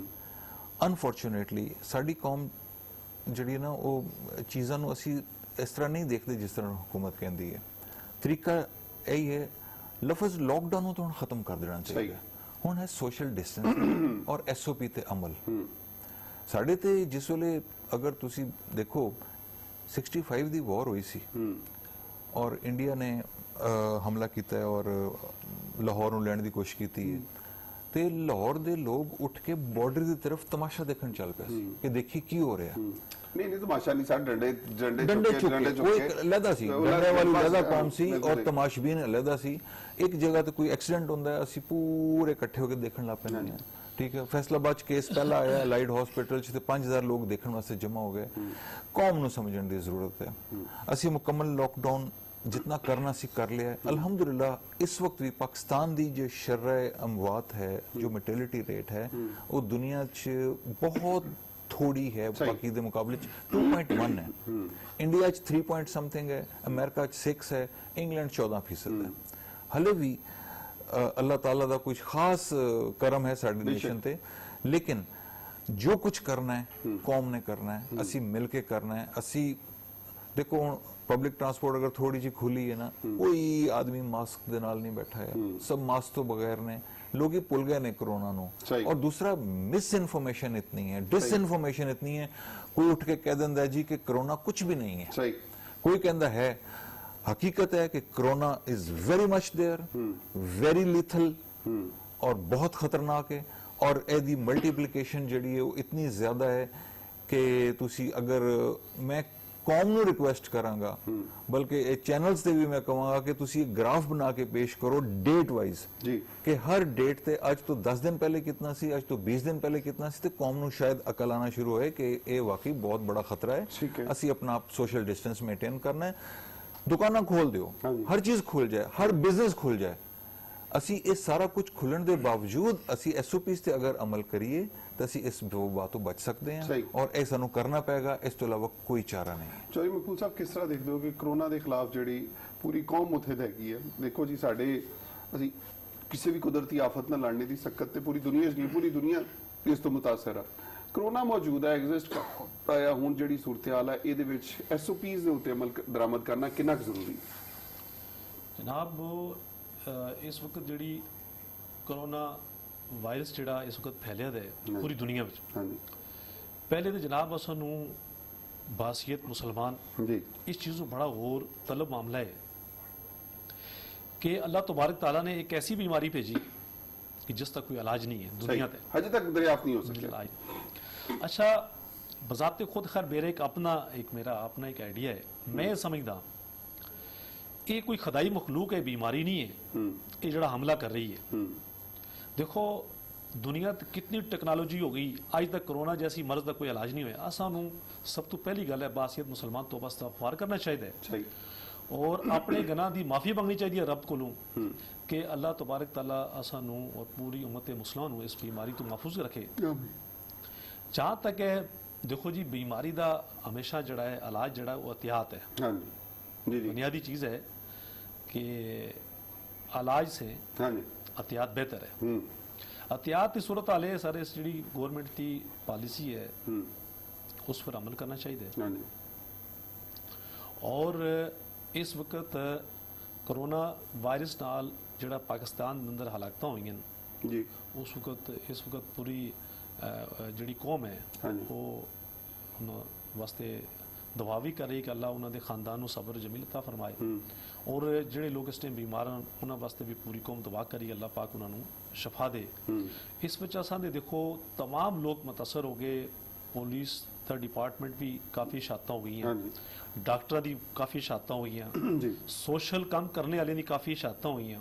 ਅਨਫੋਰਚੂਨੇਟਲੀ ਸਾਡੀ ਕੌਮ ਜਿਹੜੀ ਨਾ ਉਹ ਚੀਜ਼ਾਂ ਨੂੰ ਅਸੀਂ ਇਸ ਤਰ੍ਹਾਂ ਨਹੀਂ ਦੇਖਦੇ ਜਿਸ ਤਰ੍ਹਾਂ ਹੁਕੂਮਤ ਕਹਿੰਦੀ ਹੈ ਤਰੀਕਾ ਇਹ ਹੈ ਲਫ਼ਜ਼ ਲੋਕਡਾਊਨ ਨੂੰ ਤਾਂ ਹੁਣ ਖਤਮ ਕਰ ਦੇਣਾ ਚਾਹੀਦਾ ਹੁਣ ਹੈ ਸੋਸ਼ਲ ਡਿਸਟੈਂਸ ਔਰ ਐਸਓਪੀ ਤੇ ਅਮਲ ਸਾਡੇ ਤੇ ਜਿਸ ਵੇਲੇ ਅਗਰ ਤੁਸੀਂ ਦੇਖੋ 65 ਦੀ ਵਾਰ ਹੋਈ ਸੀ ਔਰ ਇੰਡੀਆ ਨੇ ਹਮਲਾ ਕੀਤਾ ਹੈ ਔਰ ਲਾਹੌਰ ਨੂੰ ਲੈਣ ਦੀ ਕੋਸ਼ਿਸ਼ ਕੀਤੀ ਹੈ ਤੇ ਲਾਹੌਰ ਦੇ ਲੋਕ ਉੱਠ ਕੇ ਬਾਰਡਰ ਦੀ ਤਰਫ ਤਮਾਸ਼ਾ ਦੇਖਣ ਚੱਲ ਪਏ ਸੀ ਕਿ ਦੇਖੀ ਕੀ ਹੋ ਰਿਹਾ ਨਹੀਂ ਤਮਾਸ਼ਾ ਨਹੀਂ ਸਾ ਡੰਡੇ ਚੁੱਕੇ ਕੋਈ ਅਲੱਗਾ ਸੀ ਡੰਡੇ ਵਾਲੀ ਅਲੱਗਾ ਕੌਮ ਸੀ ਔਰ ਤਮਾਸ਼ਬੀਨ ਅਲੱਗਾ ਸੀ ਇੱਕ ਜਗ੍ਹਾ ਤੇ ਕੋਈ ਐਕਸੀਡੈਂਟ ਹੁੰਦਾ ਅਸੀਂ ਪੂਰੇ ਇਕੱਠੇ ਹੋ ਕੇ ਦੇਖਣ ਲੱਗ ਪੈਂਦੇ ਹਾਂ ठीक है फैसलाबाद केस पहला आया लाइट हॉस्पिटल च 5000 लोग देखने वास्ते जमा हो गए कौम नूं समझण दी जरूरत है असी मुकम्मल लॉकडाउन जितना करना सी कर लिया है अल्हम्दुलिल्लाह इस वक्त भी पाकिस्तान दी जो शर्र अमवात है जो मोर्टेलिटी रेट है वो दुनिया च बहुत थोड़ी है बाकी दे मुकाबले 2.1 है इंडिया च 3 पॉइंट समथिंग है अमेरिका च 6 है इंग्लैंड 14% है हले भी अल्लाह ताला दा कुछ खास करम है साडे नेशन ते लेकिन जो कुछ करना है कौम ने करना है असी मिल के करना है असी देखो पब्लिक ट्रांसपोर्ट अगर थोड़ी जी खुली है ना कोई आदमी मास्क दे नाल नहीं बैठा है सब मास्क तो बगैर ने लोग ही भुल गए ने कोरोना नो और दूसरा मिस इन्फॉर्मेशन इतनी है डिस इन्फॉर्मेशन इतनी है कोई उठ के कह देंदा जी कि कोरोना कुछ भी नहीं है कोई कहता है हकीकत है कि corona is very much there very lethal और बहुत खतरनाक है और एदी मल्टीप्लिकेशन जिहड़ी है वो इतनी ज्यादा है कि तुसी अगर मैं कौम ਨੂੰ रिक्वेस्ट करांगा बल्कि ये चैनल्स ਤੇ भी मैं कहांगा कि तुसी एक ग्राफ बना के पेश करो डेट वाइज जी कि हर डेट ਤੇ ਅੱਜ ਤੋਂ 10 दिन पहले कितना सी आज तो 20 दिन पहले कितना सी ਤੇ कौम ਨੂੰ शायद अकल आना शुरू होए कि ये वाकई बहुत बड़ा खतरा है ਅਸੀਂ अपना सोशल डिस्टेंस मेंटेन करना है दुकाना खोल दियो हर चीज खुल जाए हर बिजनेस खुल जाए असी इस सारा कुछ खुलने के बावजूद असी एसओपीज ते अगर अमल करिए तो असी इस वबा तो बच सकते हैं और ਇਹ ਸਾਨੂੰ करना पेगा इस तो इलावा कोई चारा नहीं है ਚੌਧਰੀ ਮਕਬੂਲ ਸਾਹਿਬ ਕਿਸ ਤਰ੍ਹਾਂ ਦੇਖਦੇ ਹੋ ਕਿ ਕਰੋਨਾ ਦੇ ਖਿਲਾਫ ਜਿਹੜੀ ਪੂਰੀ ਕੌਮ ਮੁਤਹਿਦ ਹੈਗੀ ਹੈ ਦੇਖੋ ਜੀ ਸਾਡੇ ਅਸੀਂ ਕਿਸੇ ਵੀ ਕੁਦਰਤੀ ਆਫਤ ਨਾਲ ਲੜਨੇ ਦੀ ਸਖਤ ਤੇ ਪੂਰੀ ਦੁਨੀਆ 'ਚ ਨਹੀਂ ਪੂਰੀ ਦੁਨੀਆ ਇਸ ਤੋਂ ਮੁਤਾਸਰ ਆ ਕਰੋਨਾ ਮੌਜੂਦ ਹੈ ਐਗਜ਼ਿਸਟ ਕਰਦਾ ਹੈ ਹੁਣ ਜਿਹੜੀ ਸੂਰਤ-ਹਾਲ ਹੈ ਇਹਦੇ ਵਿੱਚ ਐਸਓਪੀਜ਼ ਦੇ ਉੱਤੇ ਅਮਲ ਦਰਾਮਦ ਕਰਨਾ ਕਿੰਨਾ ਕੁ ਜ਼ਰੂਰੀ ਹੈ ਜਨਾਬ ਇਸ ਵਕਤ ਜਿਹੜੀ ਕੋਰੋਨਾ ਵਾਇਰਸ ਜਿਹੜਾ ਇਸ ਵਕਤ ਫੈਲਿਆ ਹੈ ਪੂਰੀ ਦੁਨੀਆ ਵਿੱਚ ਹਾਂਜੀ ਪਹਿਲੇ ਤਾਂ ਜਨਾਬ ਸਾਨੂੰ ਬਾਸੀਅਤ ਮੁਸਲਮਾਨ ਜੀ ਇਸ ਚੀਜ਼ ਨੂੰ ਬੜਾ ਹੋਰ ਤਲਬ ਮਾਮਲਾ ਹੈ ਕਿ ਅੱਲਾਹ ਤਬਾਰਕ ਤਾਲਾ ਨੇ ਇੱਕ ਐਸੀ बीमारी भेजी कि जिसका कोई इलाज नहीं है दुनिया पे अभी तक दरियाफ्त नहीं हो सकी अच्छा बजाते खुद खैर मेरा एक आइडिया है मैं समझदा ये कोई खुदाई मखलूक है बीमारी नहीं है ये जड़ा हमला कर रही है देखो दुनिया कितनी टेक्नोलॉजी हो गई आज तक कोरोना जैसी मर्ज का कोई इलाज नहीं होया सानू सब तो पहली गल है बासियत मुसलमान तो बस इस्तगफार करना चाहिए और अपने गुनाह की माफ़ी मंगनी चाहिए रब कोलों कि अल्लाह तबारक ताला सानू और पूरी उम्मत मुसलमान नू इस बीमारी तो महफूज रखे जहाँ तक है देखो जी बीमारी का हमेशा जड़ा है इलाज जड़ा वो एहतियात है बुनियादी चीज़ है कि इलाज से एहतियात बेहतर है एहतियात की सूरत हाल है सर इस जी गवर्नमेंट की पॉलिसी है उस पर अमल करना चाहिए और इस वक्त कोरोना वायरस नाल जिहड़ा पाकिस्तान दे अंदर हलाकतां होईयां ਜੀ ਉਸ ਵਕਤ ਇਸ ਵਕਤ ਪੂਰੀ ਜਿਹੜੀ ਕੌਮ ਹੈ ਉਹ ਉਹਨਾਂ ਵਾਸਤੇ ਦੁਆ ਵੀ ਕਰ ਰਹੀ ਕਿ ਅੱਲਾ ਉਹਨਾਂ ਦੇ ਖਾਨਦਾਨ ਨੂੰ ਸਬਰ ਜਮੀਲ ਅਤਾ ਫਰਮਾਏ ਔਰ ਜਿਹੜੇ ਲੋਕ ਇਸ ਟਾਈਮ ਬਿਮਾਰ ਹਨ ਉਹਨਾਂ ਵਾਸਤੇ ਵੀ ਪੂਰੀ ਕੌਮ ਦੁਆ ਕਰੀ ਅੱਲਾ ਪਾਕ ਉਹਨਾਂ ਨੂੰ ਸ਼ਫਾ ਦੇ। ਇਸ ਵਿੱਚ ਅਸਾਂ ਦੇ ਦੇਖੋ तमाम ਲੋਕ ਮੁਤਾਸਰ ਹੋ ਗਏ, ਪੁਲਿਸ ਦਾ ਡਿਪਾਰਟਮੈਂਟ ਵੀ ਕਾਫੀ ਸ਼ਹਾਦਤਾਂ ਹੋ ਗਈਆਂ, ਡਾਕਟਰਾਂ ਦੀ ਕਾਫੀ ਸ਼ਹਾਦਤਾਂ ਹੋਈਆਂ, ਸੋਸ਼ਲ ਕੰਮ ਕਰਨੇ ਵਾਲਿਆਂ ਦੀ ਕਾਫੀ ਸ਼ਹਾਦਤਾਂ ਹੋਈਆਂ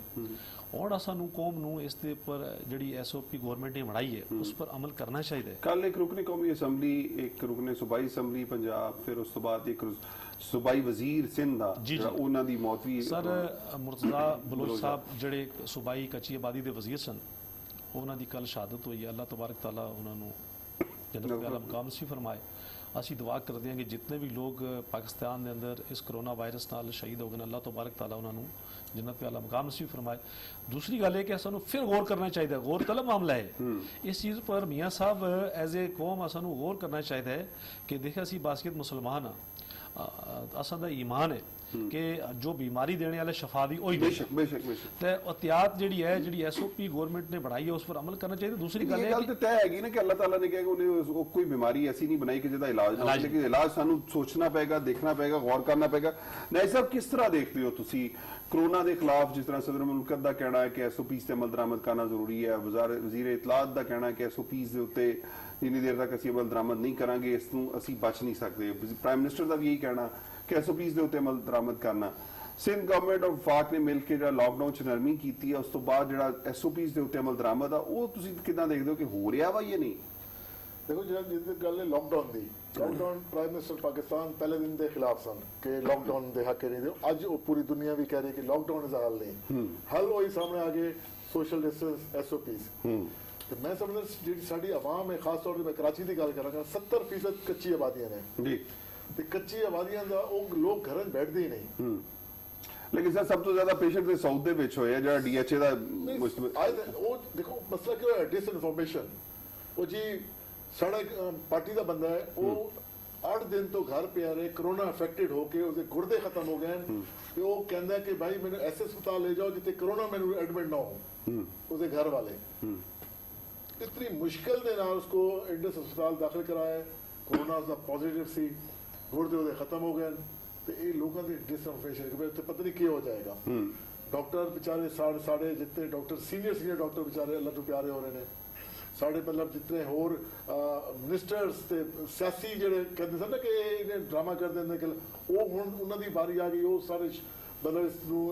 और ਸਾਨੂੰ ਕੌਮ ਨੂੰ ਇਸ ਦੇ ਉੱਪਰ ਜਿਹੜੀ ਐਸਓਪੀ ਗਵਰਨਮੈਂਟ ਨੇ ਬਣਾਈ ਹੈ ਉਸ ਪਰ ਅਮਲ ਕਰਨਾ ਚਾਹੀਦਾ ਹੈ। ਕੱਲ ਇੱਕ ਰੁਕਨੇ ਕੌਮੀ ਅਸੈਂਬਲੀ, ਇੱਕ ਰੁਕਨੇ ਸੂਬਾਈ ਅਸੈਂਬਲੀ ਪੰਜਾਬ, ਫਿਰ ਉਸ ਤੋਂ ਬਾਅਦ ਇੱਕ ਸੂਬਾਈ ਵਜ਼ੀਰ ਸਿੰਧ ਦਾ ਉਹਨਾਂ ਦੀ ਮੌਤ ਵੀ ਸਰ ਮੁਰਤਜ਼ਾ ਬਲੋਚ ਸਾਹਿਬ ਜਿਹੜੇ ਸੂਬਾਈ ਕੱਚੀ ਆਬਾਦੀ ਦੇ ਵਜ਼ੀਰ ਸਨ ਉਹਨਾਂ ਦੀ ਕੱਲ ਸ਼ਹਾਦਤ ਹੋਈ ਹੈ। ਅੱਲਾਹ ਤਬਾਰਕ ਤਾਲਾ ਉਹਨਾਂ ਨੂੰ ਜੰਨਤ ਵਾਲਾ ਮਕਾਮ ਨਸੀਬ ਫਰਮਾਏ। ਅਸੀਂ ਦੁਆ ਕਰਦੇ ਹਾਂ ਕਿ ਜਿतने ਵੀ ਲੋਕ ਪਾਕਿਸਤਾਨ ਦੇ ਅੰਦਰ ਇਸ ਕਰੋਨਾ ਵਾਇਰਸ ਨਾਲ ਸ਼ਹੀਦ ਹੋ ਗਏ ਅੱਲਾਹ ਤਬਾਰਕ ਤਾਲਾ ਉਹਨਾਂ ਨੂੰ जन्नत वाला मकाम नसीब फरमाए। दूसरी गल है कि सानू फिर गौर करना चाहिए, गौर तलब मामला है इस चीज़ पर। मियाँ साहब एज ए कौम सानू गौर करना चाहिए कि देखिए असी बासकित मुसलमान हाँ, असा दा ईमान है कि जो बीमारी देने वाले शफा भी वही बेशक बेशक बेशक ते एहतियात जिहड़ी है जिहड़ी एसओपी गवर्नमेंट ने बनाई है उस पर अमल करना चाहिए। दूसरी गल है कि तय हैगी ना कि अल्लाह ताला ने कहा कि उन्हें कोई बीमारी ऐसी नहीं बनाई कि जिसका इलाज ना हो, लेकिन इलाज सानू सोचना पेगा, देखना पेगा, गौर करना पेगा। नहीं साहब किस तरह देखते हो तुसी कोरोना के खिलाफ जिस तरह सदर मुल्क का कहना है कि एसओपीज़ से अमल दरामद करना जरूरी है, वज़ीर इतलात का कहना है कि एसओपीज़ के उत्ते जिन्नी देर तक असीं अमल दरामद नहीं करांगे इसनूं असीं बच नहीं सकते। प्राइम मिनिस्टर का भी यही कहना कि एसओपीज़ के उत्ते अमल दरामद करना। सिंध गवर्नमेंट और वफाक ने मिल के लॉकडाउन च नरमी की है, उस तो बाद जो एसओपीज़ के उत्ते अमल दरामद आ वो तुसीं किदां देखदे हो कि हो रहा वा या नहीं? देखो जिस गल है लॉकडाउन की, लॉकडाउन प्राइम मिनिस्टर पाकिस्तान पहले दिन के खिलाफ सन कि लॉकडाउन दे हक नहीं दो। अज वो पूरी दुनिया भी कह रही है कि लॉकडाउन इसका हल नहीं, हल वही सामने आ गए सोशल डिस्टेंस एसओपीज़। तो मैं समझदा जी साडी आवाम है, खास तौर पर मैं कराची की गल करांगा, 70% कच्ची आबादियां ने जी, ते कच्ची आबादियां दा वो लोग घर बैठते ही नहीं। लेकिन सर सब तो ज्यादा पेशेंट दे साउथ दे विच होया जेड़ा डीएचए दा वो देखो मसला क्या है, डिसइनफॉर्मेशन। वो जी साढ़ा पार्टी का बंदा है वो 8 दिन तो घर पे आ रहे, कोरोना अफेक्टेड होके उसके गुर्दे खत्म हो गए, वो कहता है कि भाई मैंने ऐसे अस्पताल ले जाओ जितने कोरोना मैंने एडमिट ना हो। उसके घर वाले इतनी मुश्किल दे नाल उसको इंडस अस्पताल दाखिल कराया, कोरोना उसका पॉजिटिव सी, गुर्दे उसके खत्म हो गए। तो ये लोगों की डिसइंफॉर्मेशन पता नहीं क्या हो जाएगा। डॉक्टर बेचारे साढ़े जितने डॉक्टर सीनियर डॉक्टर बेचारे अल्लाह तो प्यारे हो रहे हैं, साढ़े मतलब जितने होर मिनिस्टर्स ते सियासी जेडे कहते सन ना कि इन्हें ड्रामा कर देंगे कि वो हुण उन्हां दी बारी आ गई, वो सारे मतलब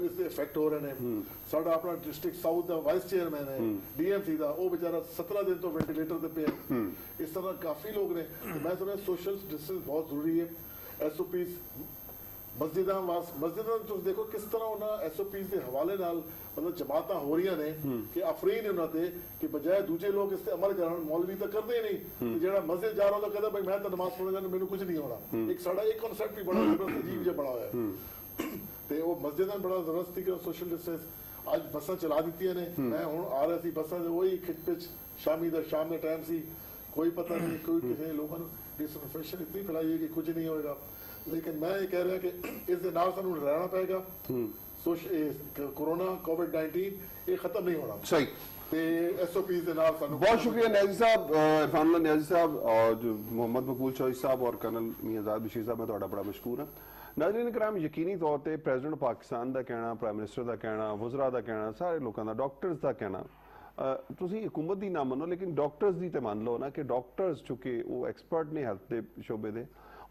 इससे इफेक्ट हो रहे हैं। साडा अपना डिस्ट्रिक्ट साउथ का वाइस चेयरमैन है डीएमसी का, वो बेचारा 17 दिन तो वेंटिलेटर पे है। इस तरह काफी लोग ने। तो मैं समझदा सोशल डिस्टेंस बहुत जरूरी है। एसओपीज़ मस्जिदां तुम देखो किस तरह उन्होंने एसओपीज़ के हवाले नाल मतलब जमात हो रही ने कि अफरीन उन्होंने कि बजाय दूजे लोग इस अमल कर, मौलवी तो करते ही नहीं, जो मस्जिद जा रहा होता कहता भाई मैं तो नमाज पढ़ने जाना, मैंने कुछ नहीं होना। एक साड़ा एक कॉन्सेप्ट भी बड़ा अजीब जो बड़ा है। तो वो मस्जिदां बड़ा जबरदस्त थी कि सोशल डिस्टेंस अज बसा चला दी ने। मैं हूँ आ रहा थी बसा वही खिच पिच शाम के टाइम से कोई पता नहीं, कोई किसी लोगों डिसइंफेक्शन इतनी फैलाई है कि कुछ नहीं होएगा। लेकिन मैं ये कह रहा कि इस दे नाल सानू रहना पेगा। कोरोना कोविड-19 ये खत्म नहीं होना सही। बहुत शुक्रिया न्याजी साहब, इरफान न्याजी साहब और जो मोहम्मद मकबूल चौधरी साहब और कर्नल मियाजाद बशीर साहब, मैं थोड़ा बड़ा मशकूर हाँ। नाज़रीन कराम, यकीनी तौर पर प्रेजिडेंट पाकिस्तान का कहना, प्राइम मिनिस्टर का कहना, वज़रा का कहना, सारे लोगों का, डॉक्टर्स का कहना, तुसी हुकूमत की ना मनो लेकिन डॉक्टर्स की तो मान लो ना कि डॉक्टर्स चूंकि वो एक्सपर्ट ने हेल्थ के शोबे दे,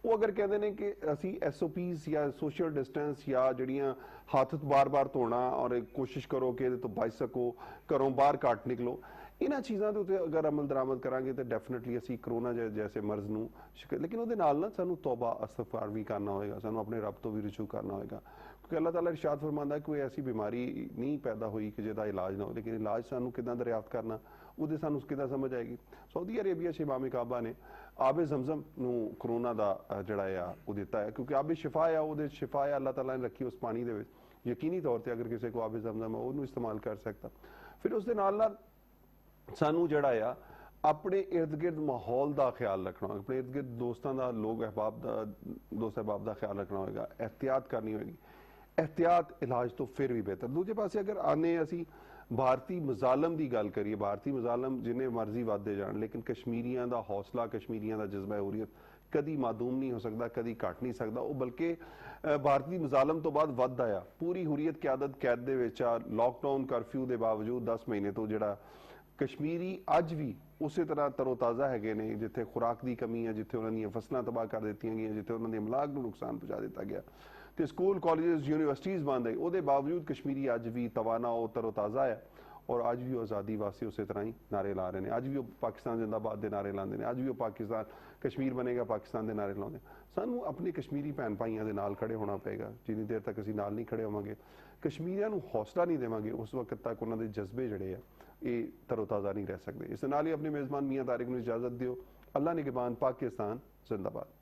वो अगर कहते हैं कि असी एसओपीज़ या सोशल डिस्टेंस या जड़ियाँ हाथ बार बार धोना और कोशिश करो कि तो बच सको, घरों बाहर घट निकलो, इन्होंने चीज़ों के उत्ते अगर अमल दरामद करांगे तो डेफिनेटली असी करोना जैसे मर्ज नूं लेकिन वो नाल ना सानू तौबा इस्तगफार भी करना होएगा, सानू अपने रब तो भी रुजू करना होएगा, क्योंकि अल्लाह ताला इरशाद फरमांदा है कोई ऐसी बीमारी नहीं पैदा हुई कि जिहदा इलाज ना हो, लेकिन इलाज सानू किदां दरियाफ्त करना ਉਹਦੇ ਸਾਨੂੰ ਕਿਦਾਂ ਸਮਝ ਆਏਗੀ। ਸਾਊਦੀ ਅਰੇਬੀਆ 'ਚ ਇਮਾਮ ਕਾਬਾ ਨੇ ਆਬੇ ਜ਼ਮਜ਼ਮ ਨੂੰ ਕਰੋਨਾ ਦਾ ਜਿਹੜਾ ਆ ਉਹ ਦਿੱਤਾ ਹੈ, ਕਿਉਂਕਿ ਆਬੇ ਸ਼ਿਫਾ ਆ, ਉਹਦੇ ਸ਼ਿਫਾ ਆ ਅੱਲਾਹ ਤਾਲਾ ਨੇ ਰੱਖੀ ਉਸ ਪਾਣੀ ਦੇ ਵਿੱਚ। ਯਕੀਨੀ ਤੌਰ ਤੇ ਅਗਰ ਕਿਸੇ ਕੋ ਆਬੇ ਜ਼ਮਜ਼ਮ ਹੈ ਉਹਨੂੰ ਇਸਤੇਮਾਲ ਕਰ ਸਕਦਾ। ਫਿਰ ਉਸ ਦੇ ਨਾਲ ਸਾਨੂੰ ਜਿਹੜਾ ਆ ਆਪਣੇ इर्द गिर्द माहौल का ख्याल रखना होगा, अपने इर्द गिर्द दोस्तों का, लोग अहबाब का, दोस्त अहबाब का ख्याल रखना होगा, एहतियात करनी होगी। एहतियात इलाज तो फिर भी बेहतर। दूजे पासे अगर आने असी ਭਾਰਤੀ ਮਜ਼ਾਲਮ ਦੀ ਗੱਲ ਕਰੀਏ, ਭਾਰਤੀ ਮਜ਼ਾਲਮ ਜਿੰਨੇ ਮਰਜ਼ੀ ਵੱਧਦੇ ਜਾਣ, ਲੇਕਿਨ ਕਸ਼ਮੀਰੀਆਂ ਦਾ ਹੌਸਲਾ, ਕਸ਼ਮੀਰੀਆਂ ਦਾ ਜਜ਼ਬਾ ਹੁਰੀਅਤ ਕਦੀ ਮਾਦੂਮ ਨਹੀਂ ਹੋ ਸਕਦਾ, ਕਦੀ ਘਟ ਨਹੀਂ ਸਕਦਾ। ਉਹ ਬਲਕਿ ਭਾਰਤੀ ਮਜ਼ਾਲਮ ਤੋਂ ਬਾਅਦ ਵੱਧਦਾ ਆ। ਪੂਰੀ ਹੁਰੀਅਤ ਕਿਆਦਤ ਕੈਦ ਦੇ ਵਿੱਚ ਆ। ਲੋਕਡਾਊਨ ਕਰਫਿਊ ਦੇ ਬਾਵਜੂਦ 10 ਮਹੀਨੇ ਤੋਂ ਜਿਹੜਾ ਕਸ਼ਮੀਰੀ ਅੱਜ ਵੀ ਉਸੇ ਤਰ੍ਹਾਂ ਤਰੋਤਾਜ਼ਾ ਹੈਗੇ ਨੇ। ਜਿੱਥੇ ਖੁਰਾਕ ਦੀ ਕਮੀ ਹੈ, ਜਿੱਥੇ ਉਹਨਾਂ ਦੀਆਂ ਫਸਲਾਂ ਤਬਾਹ ਕਰ ਦਿੱਤੀਆਂ ਗਈਆਂ, ਜਿੱਥੇ ਉਹਨਾਂ ਦੇ ਅਮਲਾਕ ਨੂੰ ਨੁਕਸਾਨ ਪਹੁੰਚਾ ਦਿੱਤਾ ਗਿਆ ਤੇ ਸਕੂਲ, ਕਾਲਜਸ, ਯੂਨੀਵਰਸਿਟੀਜ਼ ਬੰਦ ਹੈ, ਉਹਦੇ ਬਾਵਜੂਦ ਕਸ਼ਮੀਰੀ ਅੱਜ ਵੀ ਤਵਾਨਾ ਉਹ ਤਰੋਤਾਜ਼ਾ ਹੈ ਔਰ ਅੱਜ ਵੀ ਉਹ ਆਜ਼ਾਦੀ ਵਾਸਤੇ ਉਸੇ ਤਰ੍ਹਾਂ ਹੀ ਨਾਰੇ ਲਾ ਰਹੇ ਨੇ। ਅੱਜ ਵੀ ਉਹ ਪਾਕਿਸਤਾਨ ਜ਼ਿੰਦਾਬਾਦ ਦੇ ਨਾਰੇ ਲਾਉਂਦੇ ਨੇ, ਅੱਜ ਵੀ ਉਹ ਪਾਕਿਸਤਾਨ, ਕਸ਼ਮੀਰ ਬਣੇਗਾ ਪਾਕਿਸਤਾਨ ਦੇ ਨਾਰੇ ਲਾਉਂਦੇ। ਸਾਨੂੰ ਆਪਣੇ ਕਸ਼ਮੀਰੀ ਭੈਣ ਭਾਈਆਂ ਦੇ ਨਾਲ ਖੜੇ ਹੋਣਾ ਪਏਗਾ। ਜਿੰਨੀ ਦੇਰ ਤੱਕ ਅਸੀਂ ਨਾਲ ਨਹੀਂ ਖੜੇ ਹੋਵਾਂਗੇ, ਕਸ਼ਮੀਰੀਆਂ ਨੂੰ ਹੌਸਲਾ ਨਹੀਂ ਦੇਵਾਂਗੇ, ਉਸ ਵਕਤ ਤੱਕ ਉਹਨਾਂ ਦੇ ਜਜ਼ਬੇ ਜਿਹੜੇ ਆ ਇਹ ਤਰੋਤਾਜ਼ਾ ਨਹੀਂ ਰਹਿ ਸਕਦੇ। ਇਸ ਨਾਲ ਹੀ ਆਪਣੇ ਮੇਜ਼ਬਾਨ ਮੀਆਂ ਤਾਰਿਕ ਨੂੰ ਇਜਾਜ਼ਤ ਦਿਓ। ਅੱਲਾ ਨਿਗਹਿਬਾਨ, ਪਾਕਿਸਤਾਨ ਜ਼ਿੰਦਾਬਾਦ।